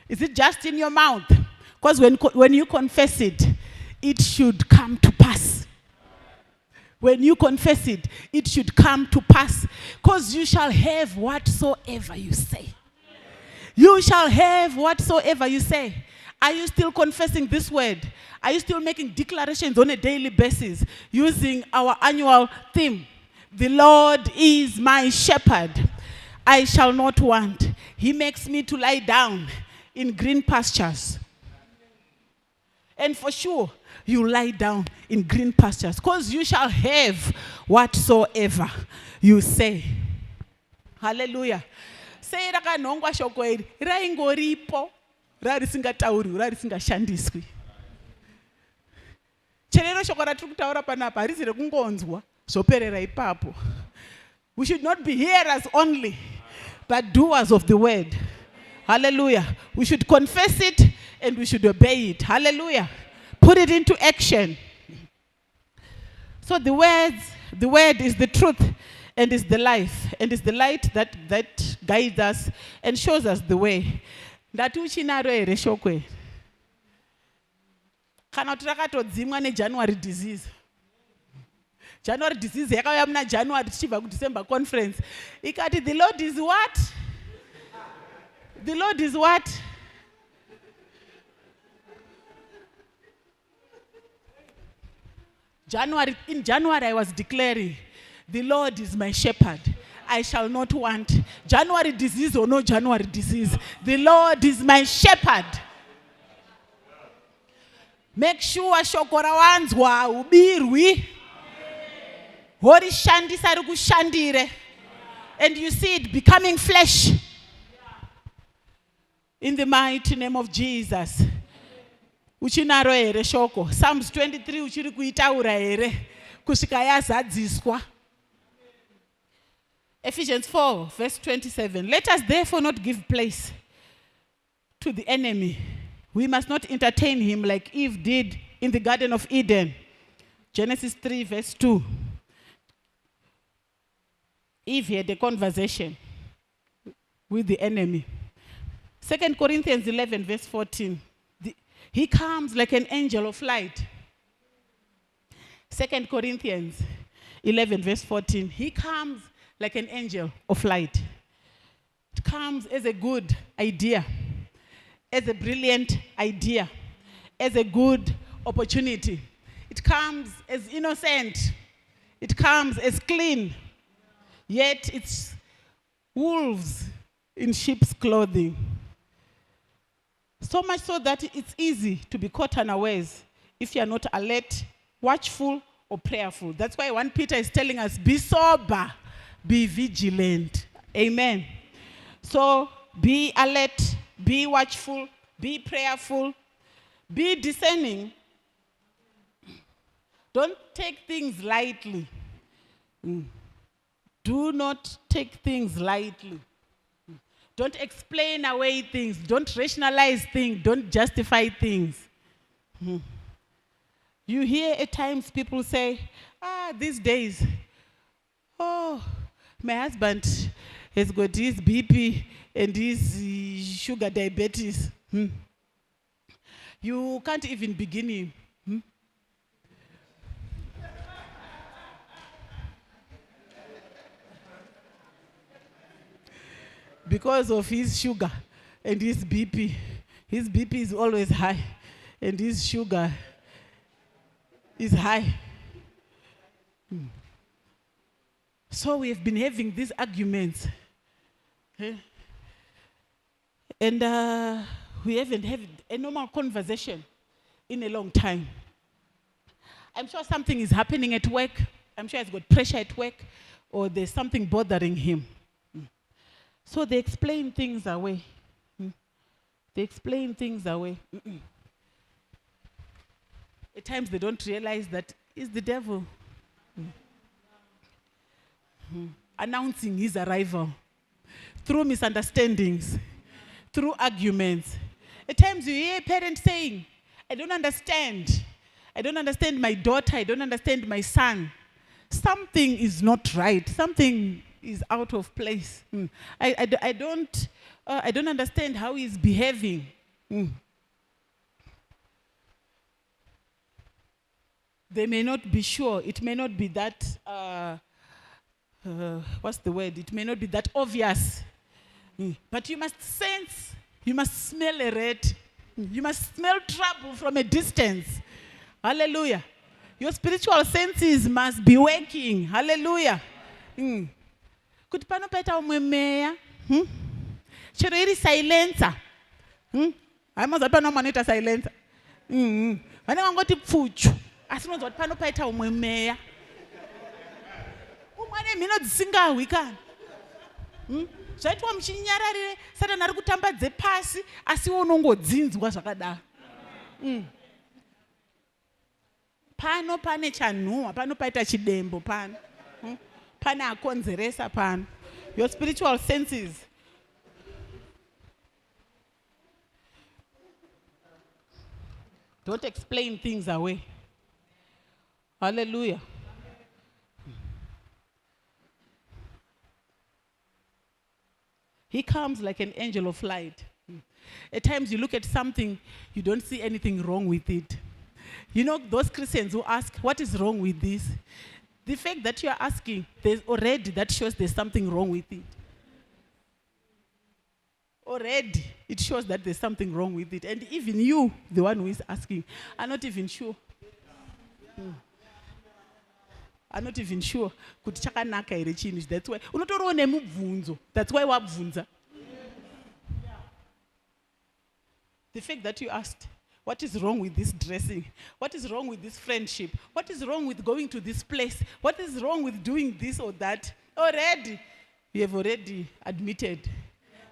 Is it just in your mouth? Because when you confess it, it should come to pass. When you confess it, it should come to pass. Because you shall have whatsoever you say. You shall have whatsoever you say. Are you still confessing this word? Are you still making declarations on a daily basis using our annual theme? The Lord is my shepherd. I shall not want. He makes me to lie down in green pastures. And for sure, you lie down in green pastures, because you shall have whatsoever you say. Hallelujah. Say rakanongwa shoko iri raingoripo rarisingataurwi rarisingashandiswi. Cherero shoko ratiri kutaura panapa harisi rekungonzwa zvoperera ipapo. We should not be hearers only, but doers of the word. Hallelujah. We should confess it and we should obey it. Hallelujah. Put it into action. So the word is the truth and is the life and is the light that guides us and shows us the way. Ndati uchinaro here shokwe. Kana kuti rakatodzimwa neJanuary disease. January disease yakauya muna January tichibva kuDecember conference. Ikati the Lord is what? The Lord is what? In January I was declaring, the Lord is my shepherd. I shall not want. January disease or no January disease, the Lord is my shepherd. Make sure shoko rawanzwa ubirwi. Hori shandisa rikushandire. And you see it becoming flesh. In the mighty name of Jesus. Uchinaro here shoko. Psalms 23 uchiri kuitaura here. Kusvika yazadziswa. Ephesians 4 verse 27. Let us therefore not give place to the enemy. We must not entertain him like Eve did in the Garden of Eden. Genesis 3 verse 2. Eve had a conversation with the enemy. 2 Corinthians 11 verse 14. He comes like an angel of light. 2 Corinthians 11 verse 14. He comes like an angel of light. It comes as a good idea, as a brilliant idea, as a good opportunity. It comes as innocent. It comes as clean. Yet it's wolves in sheep's clothing. So much so that it's easy to be caught unawares if you are not alert, watchful, or prayerful. That's why 1 Peter is telling us, be sober, be vigilant. Amen. So be alert, be watchful, be prayerful, be discerning. Don't take things lightly. Do not take things lightly. Don't explain away things. Don't rationalize things. Don't justify things. You hear at times people say, these days, my husband has got his BP and his sugar diabetes. You can't even begin him. Because of his sugar and his BP. His BP is always high and his sugar is high. So we have been having these arguments. And we haven't had a normal conversation in a long time. I'm sure something is happening at work. I'm sure he's got pressure at work, or there's something bothering him. So they explain things away. They explain things away. At times they don't realize that it's the devil announcing his arrival through misunderstandings, through arguments. At times you hear parents saying, I don't understand. I don't understand my daughter. I don't understand my son. Something is not right. Something is out of place. I don't understand how he's behaving. They may not be sure. It may not be that, what's the word? It may not be that obvious. But you must sense, you must smell a rat. You must smell trouble from a distance. Hallelujah. Your spiritual senses must be working. Hallelujah. Kuti panopaita umwe meya. Chero iri silencer. Haimazati pano manoita silencer. Vane vangoti pfuchu. Asi unonzwa kuti panopaita umwe meya. Umwe ane mhino dzisingahwikani. Zvaitwa muchinyararire Satani ari kutambadze pasi asi unongodzinzwa zvakadaro. Pano pane chanhuhwa, pano paita chidembo pano. Pane akonzeresa pano. Your spiritual senses. Don't explain things away. Hallelujah. He comes like an angel of light. At times you look at something, you don't see anything wrong with it. You know, those Christians who ask, what is wrong with this? The fact that you are asking, there's already, that shows there's something wrong with it. Already, it shows that there's something wrong with it. And even you, the one who is asking, are not even sure. I'm not even sure. That's why. That's why wabvunza. The fact that you asked, what is wrong with this dressing? What is wrong with this friendship? What is wrong with going to this place? What is wrong with doing this or that? Already, you have already admitted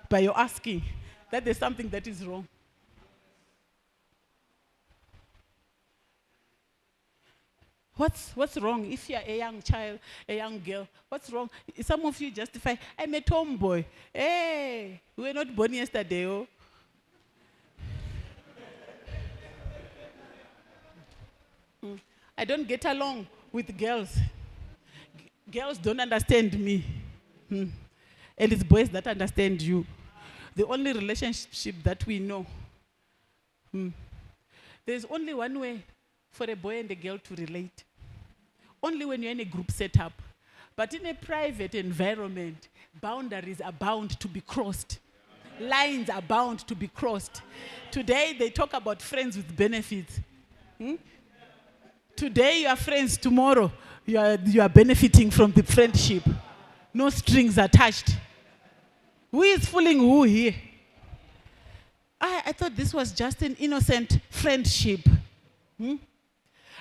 by your asking that there's something that is wrong. What's wrong if you're a young child, a young girl? What's wrong? Some of you justify, I'm a tomboy. Hey, we were not born yesterday. Oh. I don't get along with girls. Girls don't understand me. And it's boys that understand you. The only relationship that we know. There's only one way for a boy and a girl to relate. Only when you're in a group setup. But in a private environment, boundaries are bound to be crossed. Lines are bound to be crossed. Today, they talk about friends with benefits. Today, you are friends. Tomorrow, you are benefiting from the friendship. No strings attached. Who is fooling who here? I thought this was just an innocent friendship.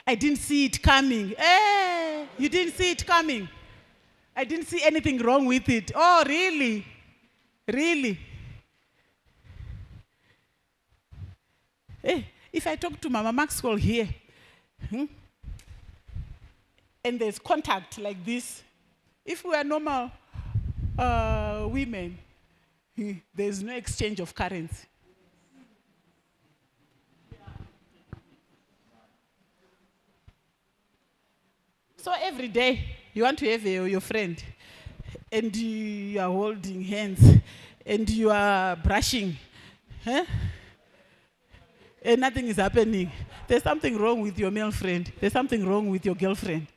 I didn't see it coming. Hey, you didn't see it coming. I didn't see anything wrong with it. Oh, really? Really? Hey, if I talk to Mama Maxwell here, and there's contact like this, if we are normal women, there's no exchange of currency. So every day, you want to have your friend, and you are holding hands, and you are brushing, and nothing is happening. There's something wrong with your male friend. There's something wrong with your girlfriend.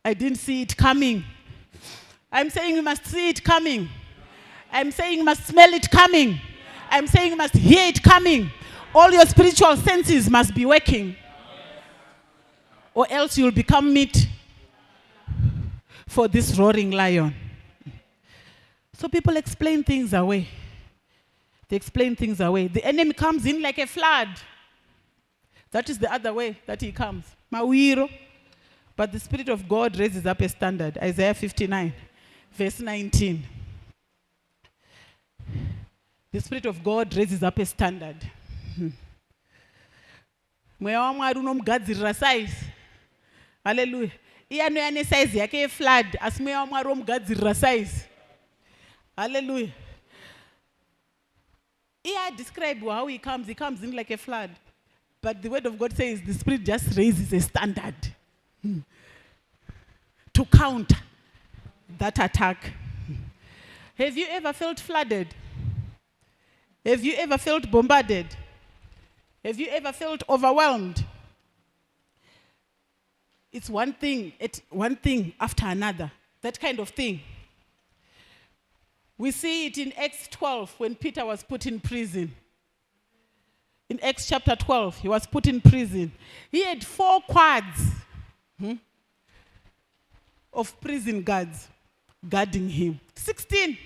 I didn't see it coming. I'm saying you must see it coming. I'm saying you must smell it coming. I'm saying you must hear it coming. All your spiritual senses must be working. Or else you'll become meat for this roaring lion. So people explain things away. They explain things away. The enemy comes in like a flood. That is the other way that he comes. Mawiro. But the Spirit of God raises up a standard. Isaiah 59, verse 19. The Spirit of God raises up a standard. Mweya waMwari unomugadzirira size. Hallelujah. Iyanoya nesize yake yeflood, asi mweya waMwari omugadzirira size. Hallelujah. Here describe how he comes. He comes in like a flood. But the word of God says the Spirit just raises a standard to counter that attack. Have you ever felt flooded? Have you ever felt bombarded? Have you ever felt overwhelmed? It's one thing after another. That kind of thing. We see it in Acts 12 when Peter was put in prison. In Acts chapter 12, he was put in prison. He had 4 quads of prison guards guarding him. 16.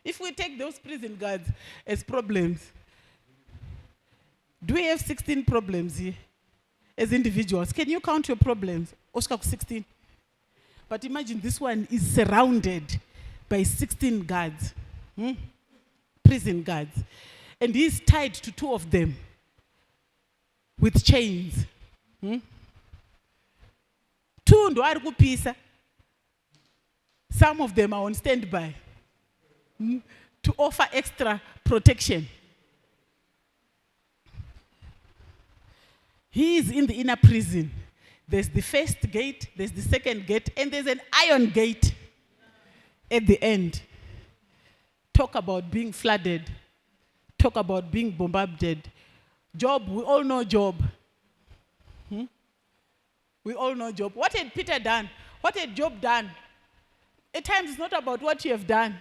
If we take those prison guards as problems, do we have 16 problems here as individuals? Can you count your problems? Oscar 16. But imagine this one is surrounded by 16 guards, prison guards. And he's tied to 2 of them with chains. 2 ndo ari kupisa. Some of them are on standby to offer extra protection. He is in the inner prison. There's the first gate, there's the second gate, and there's an iron gate at the end. Talk about being flooded. Talk about being bombarded. Job, we all know Job. We all know Job. What had Peter done? What had Job done? At times it's not about what you have done.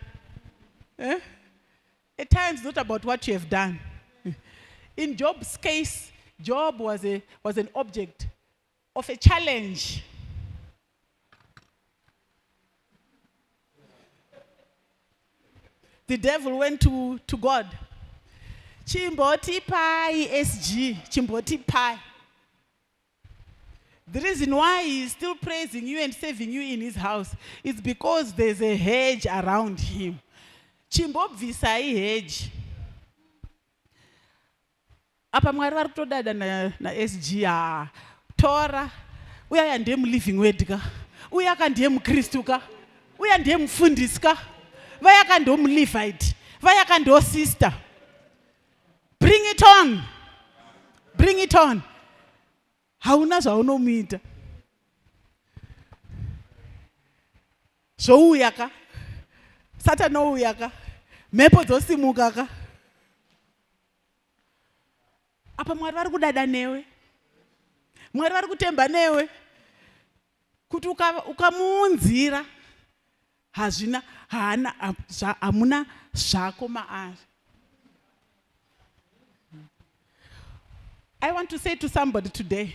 At times it's not about what you have done. In Job's case, Job was an object of a challenge. The devil went to God. Chimboti pai SG, chimboti pai. The reason why he is still praising you and saving you in his house is because there's a hedge around him. Chimbobvisa hedge. Apa Mwari vari kutodada na SG Tora. Uya ndiye living word ka. Uya ndiye mukristu ka. Uya ndiye mufundisi ka. Vaya kando Levite. Vaya kando sister. Bring it on. Bring it on. Hauna zvaunomuita. Zvouya ka. Satan ouya ka. Mhepo dzosimuka ka. Apa Mwari vari kudada newe. Mwari vari kutemba newe. Kuti ukamuunzira hamuna zvako maari. I want to say to somebody today,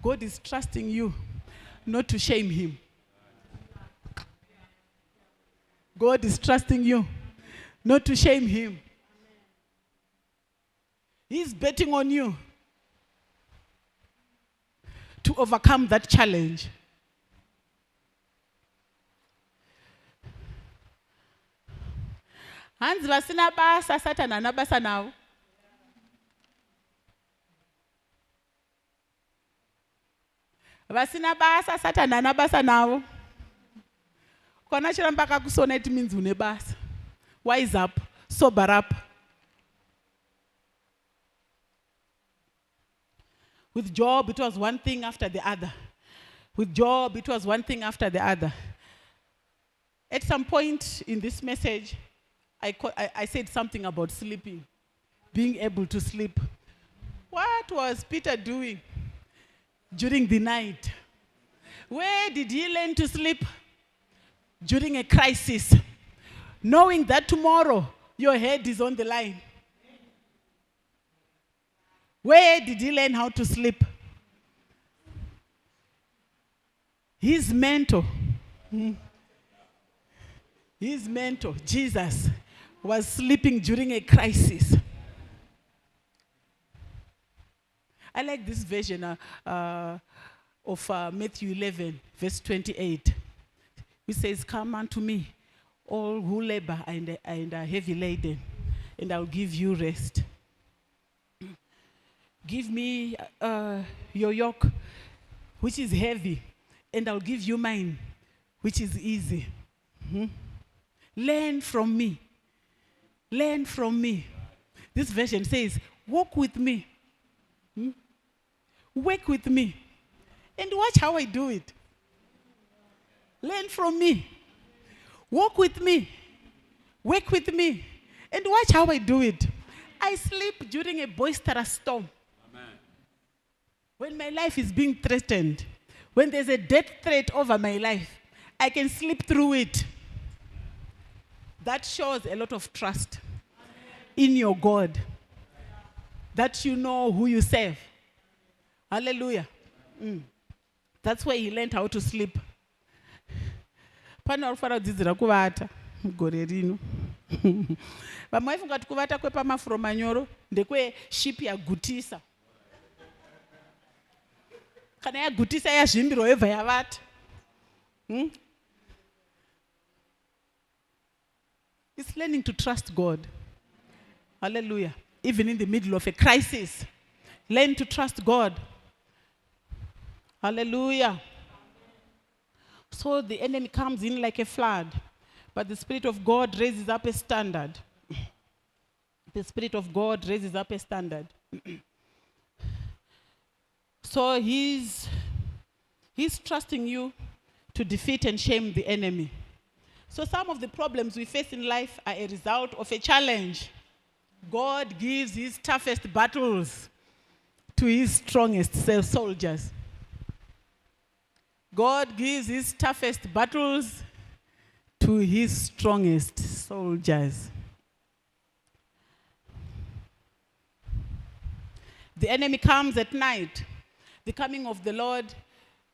God is trusting you not to shame him. God is trusting you not to shame him. He's betting on you to overcome that challenge. Hanzi vasina basa Satan anabasa navo. Vasina basa Satan anabasa navo. Kona chiramba kakusona it means une basa. Wise up, sober up. With Job, it was one thing after the other. With Job, it was one thing after the other. At some point in this message, I said something about sleeping, being able to sleep. What was Peter doing during the night? Where did he learn to sleep? During a crisis, knowing that tomorrow your head is on the line. Where did he learn how to sleep? His mentor. His mentor, Jesus, was sleeping during a crisis. I like this version of Matthew 11, verse 28. It says, "Come unto me, all who labor and are heavy laden, and I'll give you rest. Give me your yoke, which is heavy, and I'll give you mine, which is easy. Learn from me. Learn from me." This version says, "Walk with me. Work with me. And watch how I do it. Learn from me. Walk with me. Work with me. And watch how I do it. I sleep during a boisterous storm. Amen. When my life is being threatened, when there's a death threat over my life, I can sleep through it. That shows a lot of trust in your God. That you know who you serve. Hallelujah. That's why he learned how to sleep. Pana urufara kudzidzira kuvata mugore rino. Vamwe vaifunga kuti kuvata kwepamafuro manyoro ndekweship yagutisa. Kana yagutisa yazvimbirwa yobva yavata. It's learning to trust God. Hallelujah. Even in the middle of a crisis, learn to trust God. Hallelujah. So the enemy comes in like a flood, but the Spirit of God raises up a standard. The Spirit of God raises up a standard. So he's trusting you to defeat and shame the enemy. So some of the problems we face in life are a result of a challenge. God gives his toughest battles to his strongest soldiers. God gives his toughest battles to his strongest soldiers. The enemy comes at night. The coming of the Lord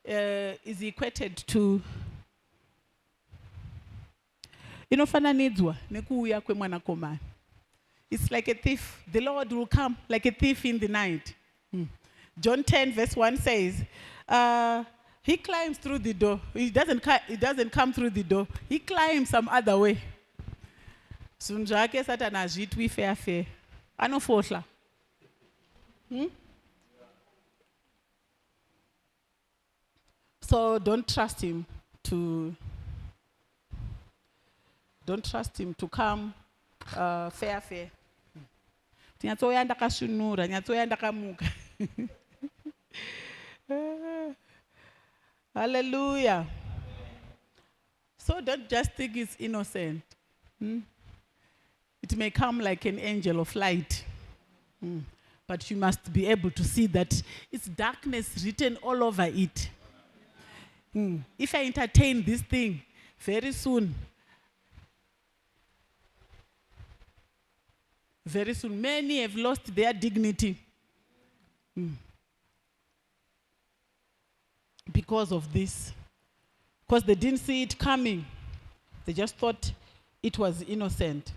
is equated to inofananidzwa nekuuya kwemwanakomana. It's like a thief. The Lord will come like a thief in the night. John 10 verse 1 says, he climbs through the door. He doesn't come through the door. He climbs some other way. Sunjake Satan azvitwi fair. Anofohla. So don't trust him to come fair. Tinyatsoya ndakashunura, nyatsoya ndakamuka. Hallelujah. So don't just think it's innocent. It may come like an angel of light. But you must be able to see that it's darkness written all over it. If I entertain this thing, very soon, many have lost their dignity because of this. Because they didn't see it coming. They just thought it was innocent.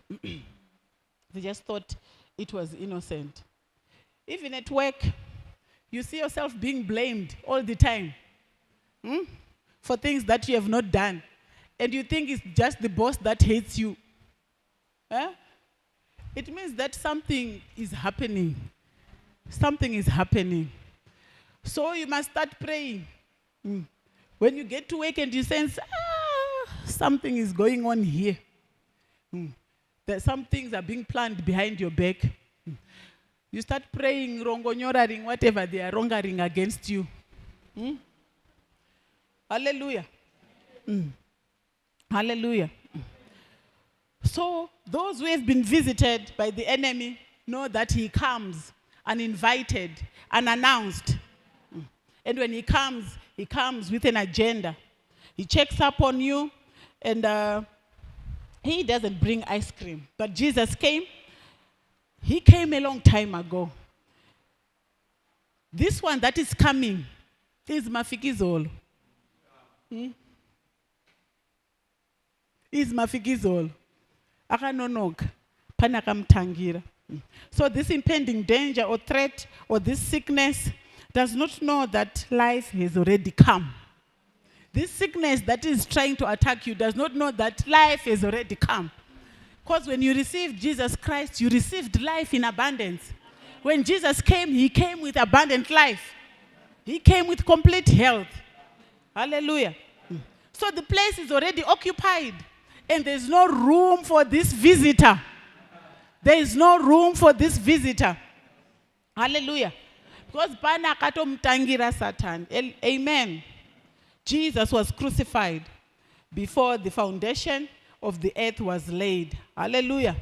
Even at work, you see yourself being blamed all the time for things that you have not done. And you think it's just the boss that hates you. It means that something is happening. Something is happening. So you must start praying. When you get to work and you sense, something is going on here. That some things are being planned behind your back. You start praying, rongonyoraring, whatever they are wrongering against you. Hallelujah. Hallelujah. So those who have been visited by the enemy know that he comes uninvited, unannounced. And when he comes with an agenda. He checks up on you, and he doesn't bring ice cream. But Jesus came. He came a long time ago. This one that is coming is mafikizolo. is mafikizolo. Akanonoka. Pane akamutangira. So this impending danger or threat or this sickness does not know that life has already come. This sickness that is trying to attack you does not know that life has already come. Because when you received Jesus Christ, you received life in abundance. When Jesus came, he came with abundant life. He came with complete health. Hallelujah. So the place is already occupied. And there's no room for this visitor. There is no room for this visitor. Hallelujah. Because pana akatomtangira Satan. Amen. Jesus was crucified before the foundation of the earth was laid. Hallelujah.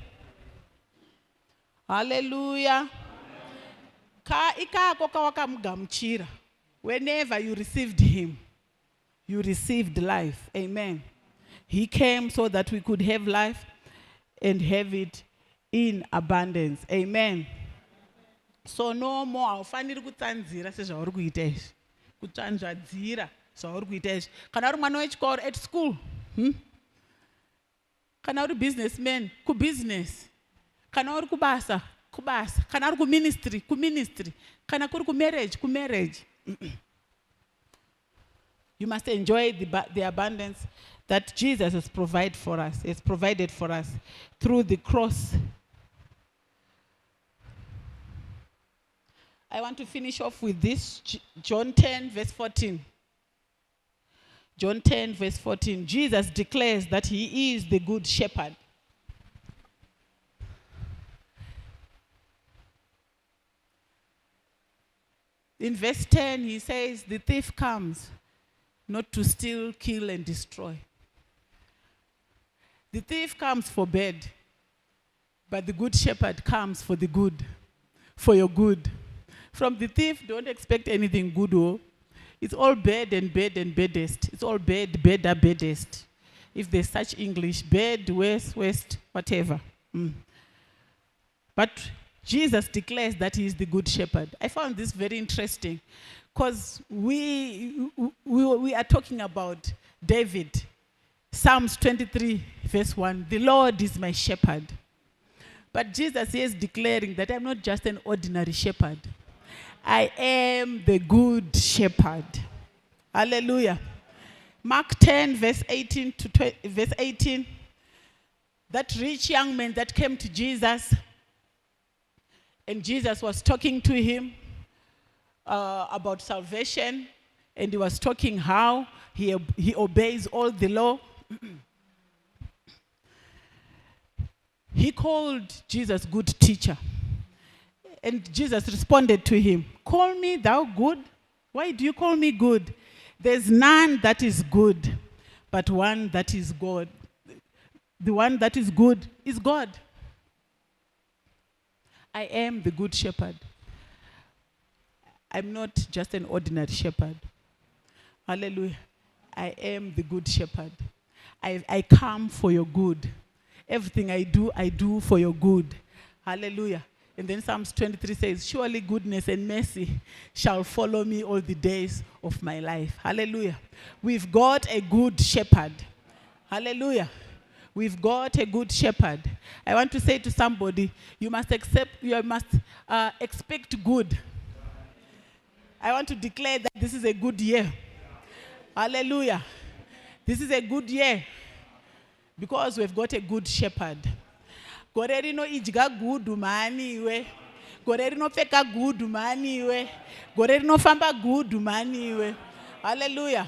Hallelujah. Whenever you received him, you received life. Amen. He came so that we could have life and have it in abundance. Amen. So no more awufaniri kutsanzira sezvauri kuita izvi. Kutsvanzvadzira zvauri kuita izvi. Kana uri mwana wechikoro at school, kana uri businessman, business. Kana uri kubasa, kubasa. Kana uri kuministry, ministry. Kana kuri marriage, marriage. You must enjoy the abundance that Jesus has provided for us through the cross. I want to finish off with this, John 10, verse 14. John 10, verse 14. Jesus declares that he is the good shepherd. In verse 10, he says, the thief comes not to steal, kill, and destroy. The thief comes for bad, but the good shepherd comes for the good, for your good. From the thief, don't expect anything good. Oh. It's all bad and bad and baddest. It's all bad, better, baddest. If there's such English, bad, worst, whatever. But Jesus declares that he is the good shepherd. I found this very interesting because we are talking about David. Psalms 23, verse 1. The Lord is my shepherd. But Jesus is declaring that I'm not just an ordinary shepherd. I am the good shepherd. Hallelujah. Mark 10, verse 18 to verse 18. That rich young man that came to Jesus, and Jesus was talking to him about salvation, and he was talking how he obeys all the law. He called Jesus good teacher. And Jesus responded to him, call me thou good? Why do you call me good? There's none that is good, but one that is God. The one that is good is God. I am the good shepherd. I'm not just an ordinary shepherd. Hallelujah. I am the good shepherd. I come for your good. Everything I do for your good. Hallelujah. And then Psalms 23 says, surely goodness and mercy shall follow me all the days of my life. Hallelujah. We've got a good shepherd. Hallelujah. We've got a good shepherd. I want to say to somebody, you must expect good. I want to declare that this is a good year. Hallelujah. This is a good year because we've got a good shepherd. Gore rino idya gudu mani iwe. Gore rino pfeka gudu mani iwe. Gore rino famba gudu mani iwe. Hallelujah.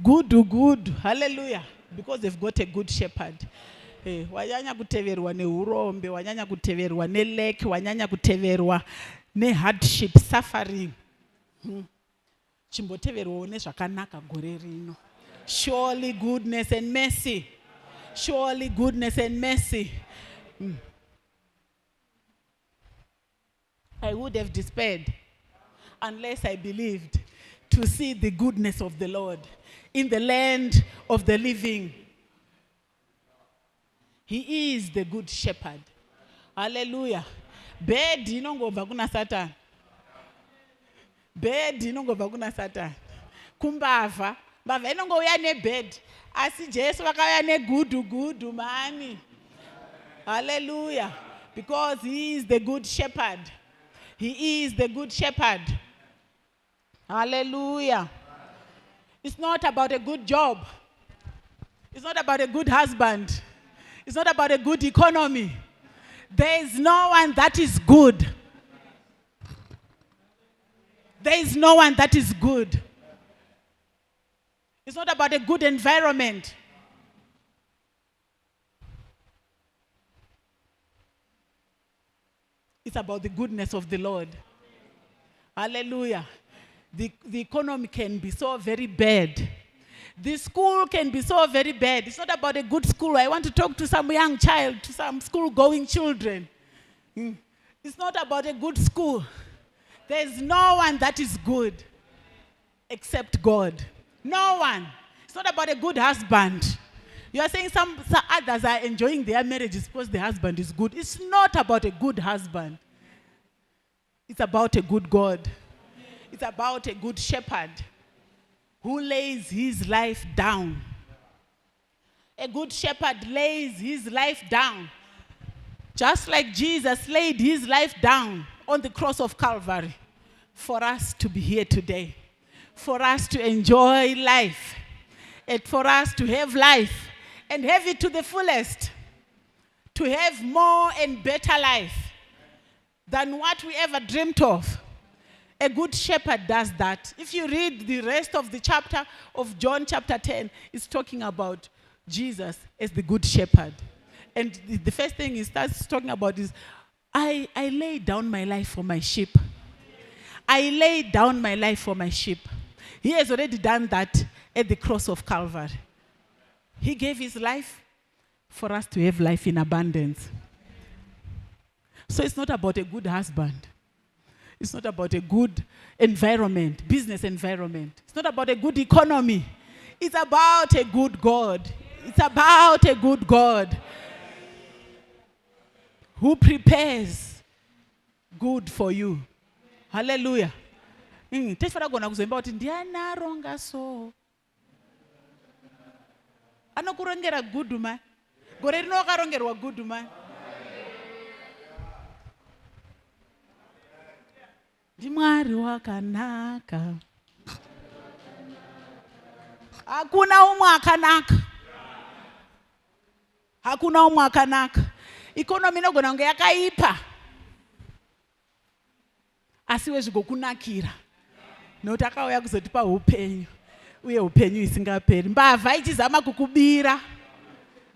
Good. Hallelujah. Because they've got a good shepherd. Wanyanya kuteverwa neurombe, wanyanya kuteverwa nelek, wanyanya kuteverwa hardship, suffering. Chimboteverwa nezvakanaka gore rino. Surely goodness and mercy. Surely goodness and mercy. I would have despaired unless I believed to see the goodness of the Lord in the land of the living. He is the good shepherd. Hallelujah. Bed inongobva kuna Satan. Bed inongobva kuna Satan. Kumbava mbavha inongouya nebed asi Jesu vakauya negudhu mani. Hallelujah. Because he is the good shepherd. He is the good shepherd. Hallelujah. It's not about a good job. It's not about a good husband. It's not about a good economy. There is no one that is good. There is no one that is good. It's not about a good environment. It's about the goodness of the Lord. Hallelujah. The economy can be so very bad. The school can be so very bad. It's not about a good school. I want to talk to some young child, to some school-going children. It's not about a good school. There is no one that is good except God. No one. It's not about a good husband. You are saying some others are enjoying their marriages because the husband is good. It's not about a good husband. It's about a good God. It's about a good shepherd who lays his life down. A good shepherd lays his life down. Just like Jesus laid his life down on the cross of Calvary for us to be here today, for us to enjoy life, and for us to have life and have it to the fullest, to have more and better life than what we ever dreamt of. A good shepherd does that. If you read the rest of the chapter of John chapter 10, it's talking about Jesus as the good shepherd. And the first thing he starts talking about is, I lay down my life for my sheep. I lay down my life for my sheep. He has already done that at the cross of Calvary. He gave his life for us to have life in abundance. So it's not about a good husband. It's not about a good environment, business environment. It's not about a good economy. It's about a good God. It's about a good God who prepares good for you. Hallelujah. Tefara gona kuzoimba kuti ndianaronga so. Anokurongera good man. Gore rino wakarongerwa good man. Ndimwari wakanaka. Hakuna umwe akanaka. Hakuna umwe akanaka. Economy inogona kunge yakaipa. Asi wezvigokunakira. Nokuti akauya kuzotipa upenyu. Uye upenyu isingaperi. Mbavha ichizama kukubira.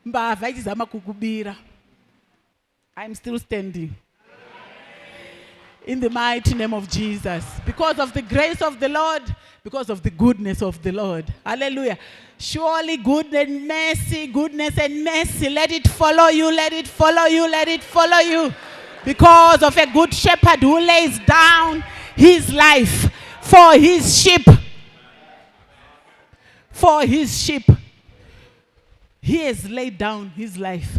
Mbavha ichizama kukubira. I'm still standing. In the mighty name of Jesus. Because of the grace of the Lord, because of the goodness of the Lord. Hallelujah. Surely goodness and mercy, let it follow you, let it follow you, let it follow you. Because of a good shepherd who lays down his life for his sheep. For his sheep. He has laid down his life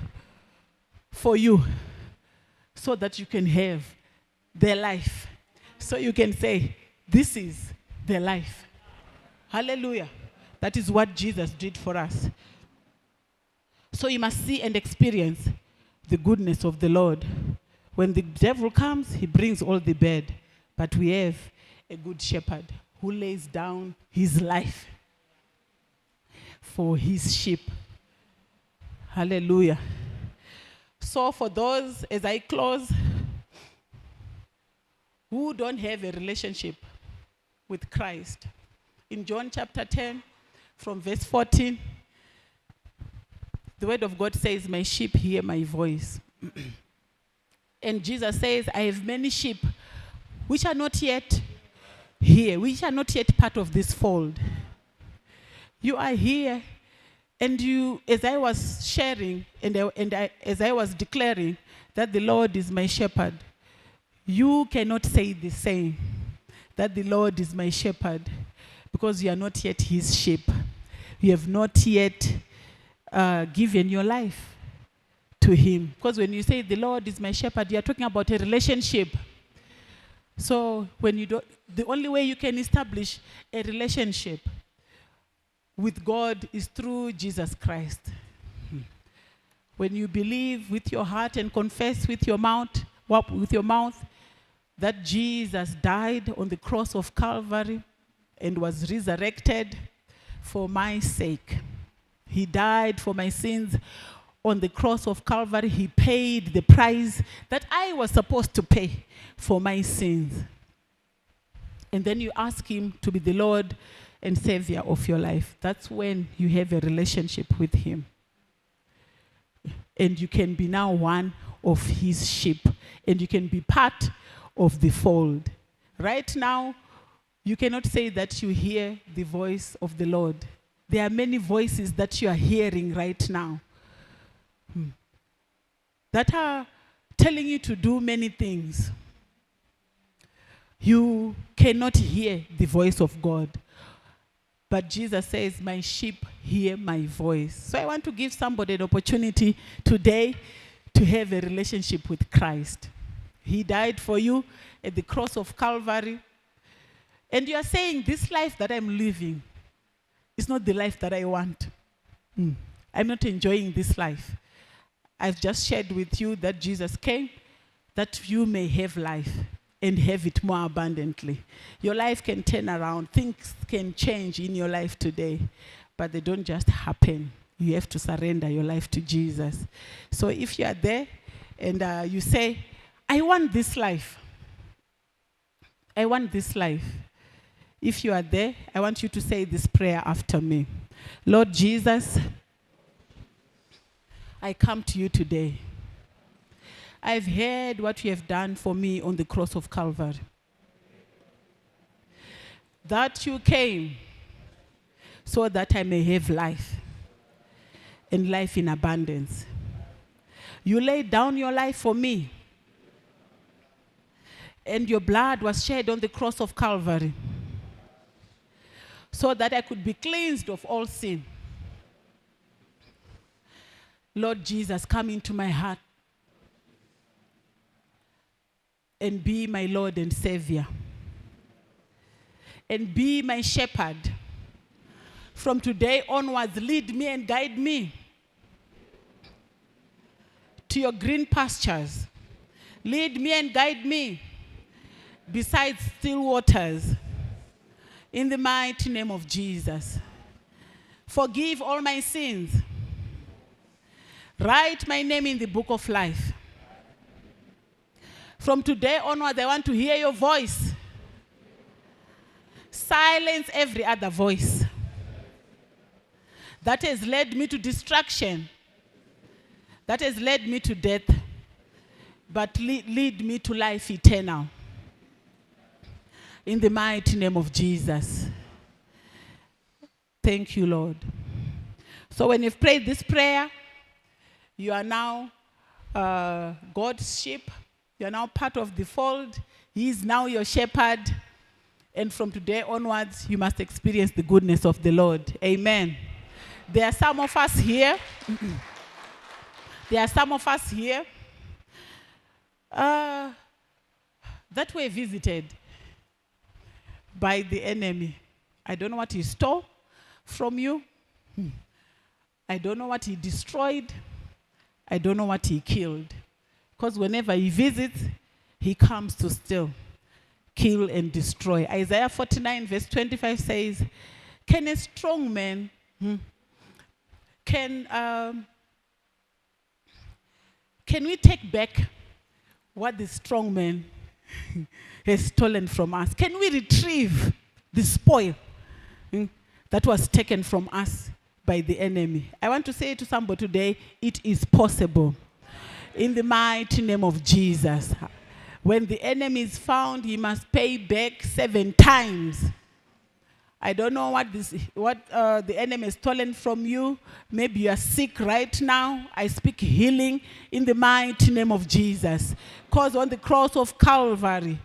for you so that you can have their life. So you can say, this is their life. Hallelujah. That is what Jesus did for us. So you must see and experience the goodness of the Lord. When the devil comes, he brings all the bad. But we have a good shepherd who lays down his life for his sheep. Hallelujah. So for those, as I close, who don't have a relationship with Christ, in John chapter 10, from verse 14, the word of God says, my sheep hear my voice. And Jesus says, I have many sheep which are not yet here, which are not yet part of this fold. You are here, and you, as I was sharing, as I was declaring that the Lord is my shepherd, you cannot say the same, that the Lord is my shepherd, because you are not yet his sheep. You have not yet given your life to him. Because when you say the Lord is my shepherd, you are talking about a relationship. So when you don't, the only way you can establish a relationship with God is through Jesus Christ. When you believe with your heart and confess with your mouth that Jesus died on the cross of Calvary and was resurrected for my sake. He died for my sins on the cross of Calvary. He paid the price that I was supposed to pay for my sins. And then you ask him to be the Lord and Savior of your life. That's when you have a relationship with him. And you can be now one of his sheep. And you can be part of the fold. Right now, you cannot say that you hear the voice of the Lord. There are many voices that you are hearing right now that are telling you to do many things. You cannot hear the voice of God. But Jesus says, my sheep hear my voice. So I want to give somebody an opportunity today to have a relationship with Christ. He died for you at the cross of Calvary. And you are saying, this life that I'm living is not the life that I want. I'm not enjoying this life. I've just shared with you that Jesus came that you may have life and have it more abundantly. Your life can turn around. Things can change in your life today, but they don't just happen. You have to surrender your life to Jesus. So if you are there and you say, I want this life. I want this life. If you are there, I want you to say this prayer after me. Lord Jesus, I come to you today. I've heard what you have done for me on the cross of Calvary. That you came so that I may have life and life in abundance. You laid down your life for me, and your blood was shed on the cross of Calvary so that I could be cleansed of all sin. Lord Jesus, come into my heart and be my Lord and Savior. And be my shepherd. From today onwards, lead me and guide me to your green pastures. Lead me and guide me beside still waters. In the mighty name of Jesus. Forgive all my sins. Write my name in the book of life. From today onwards, I want to hear your voice. Silence every other voice that has led me to destruction, that has led me to death, but lead me to life eternal. In the mighty name of Jesus. Thank you, Lord. So when you've prayed this prayer, you are now God's sheep. You are now part of the fold. He is now your shepherd. And from today onwards, you must experience the goodness of the Lord. Amen. There are some of us here. There are some of us here that were visited by the enemy. I don't know what he stole from you. I don't know what he destroyed. I don't know what he killed. Because whenever he visits, he comes to steal, kill, and destroy. Isaiah 49 verse 25 says, can a strong man, can we take back what the strong man has stolen from us? Can we retrieve the spoil that was taken from us by the enemy? I want to say to somebody today, it is possible. In the mighty name of Jesus. When the enemy is found, he must pay back 7 times. I don't know what the enemy has stolen from you. Maybe you are sick right now. I speak healing in the mighty name of Jesus. Because on the cross of Calvary,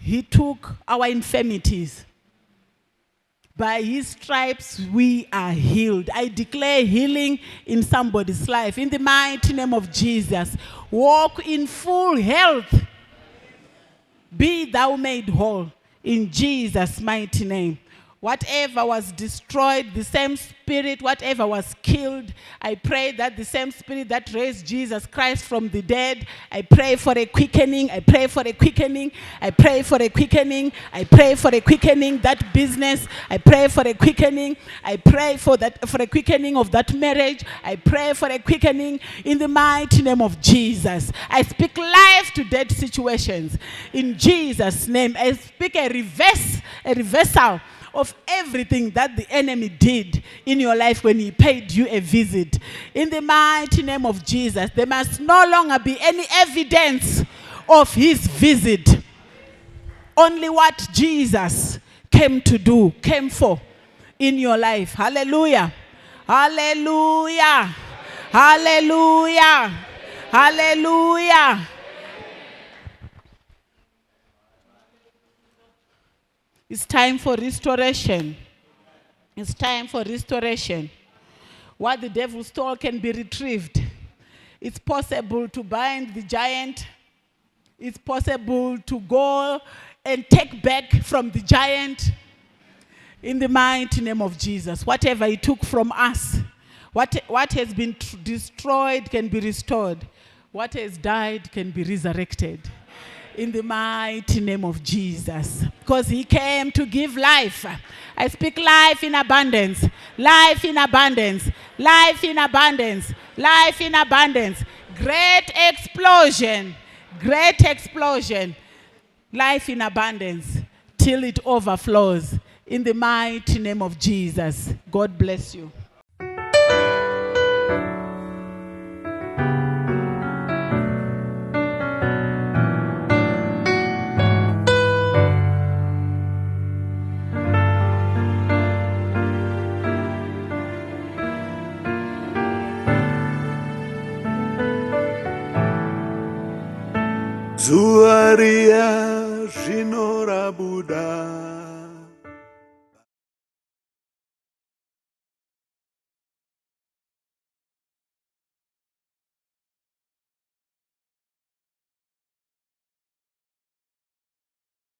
he took our infirmities. By his stripes, we are healed. I declare healing in somebody's life. In the mighty name of Jesus. Walk in full health. Be thou made whole. In Jesus' mighty name. Whatever was destroyed, the same spirit, whatever was killed, I pray that the same spirit that raised Jesus Christ from the dead, I pray for a quickening, I pray for a quickening, I pray for a quickening, I pray for a quickening, that business, I pray for a quickening, I pray for a quickening of that marriage, I pray for a quickening in the mighty name of Jesus. I speak life to dead situations. In Jesus' name, I speak a reversal of everything that the enemy did in your life when he paid you a visit. In the mighty name of Jesus, there must no longer be any evidence of his visit. Only what Jesus came to do, came for in your life. Hallelujah. Hallelujah. Hallelujah. Hallelujah. It's time for restoration. It's time for restoration. What the devil stole can be retrieved. It's possible to bind the giant. It's possible to go and take back from the giant. In the mighty name of Jesus. Whatever he took from us, what has been destroyed can be restored. What has died can be resurrected. In the mighty name of Jesus. Because he came to give life. I speak life in abundance. Life in abundance. Life in abundance. Life in abundance. Great explosion. Great explosion. Life in abundance. Till it overflows. In the mighty name of Jesus. God bless you. Zuaria zvinora buda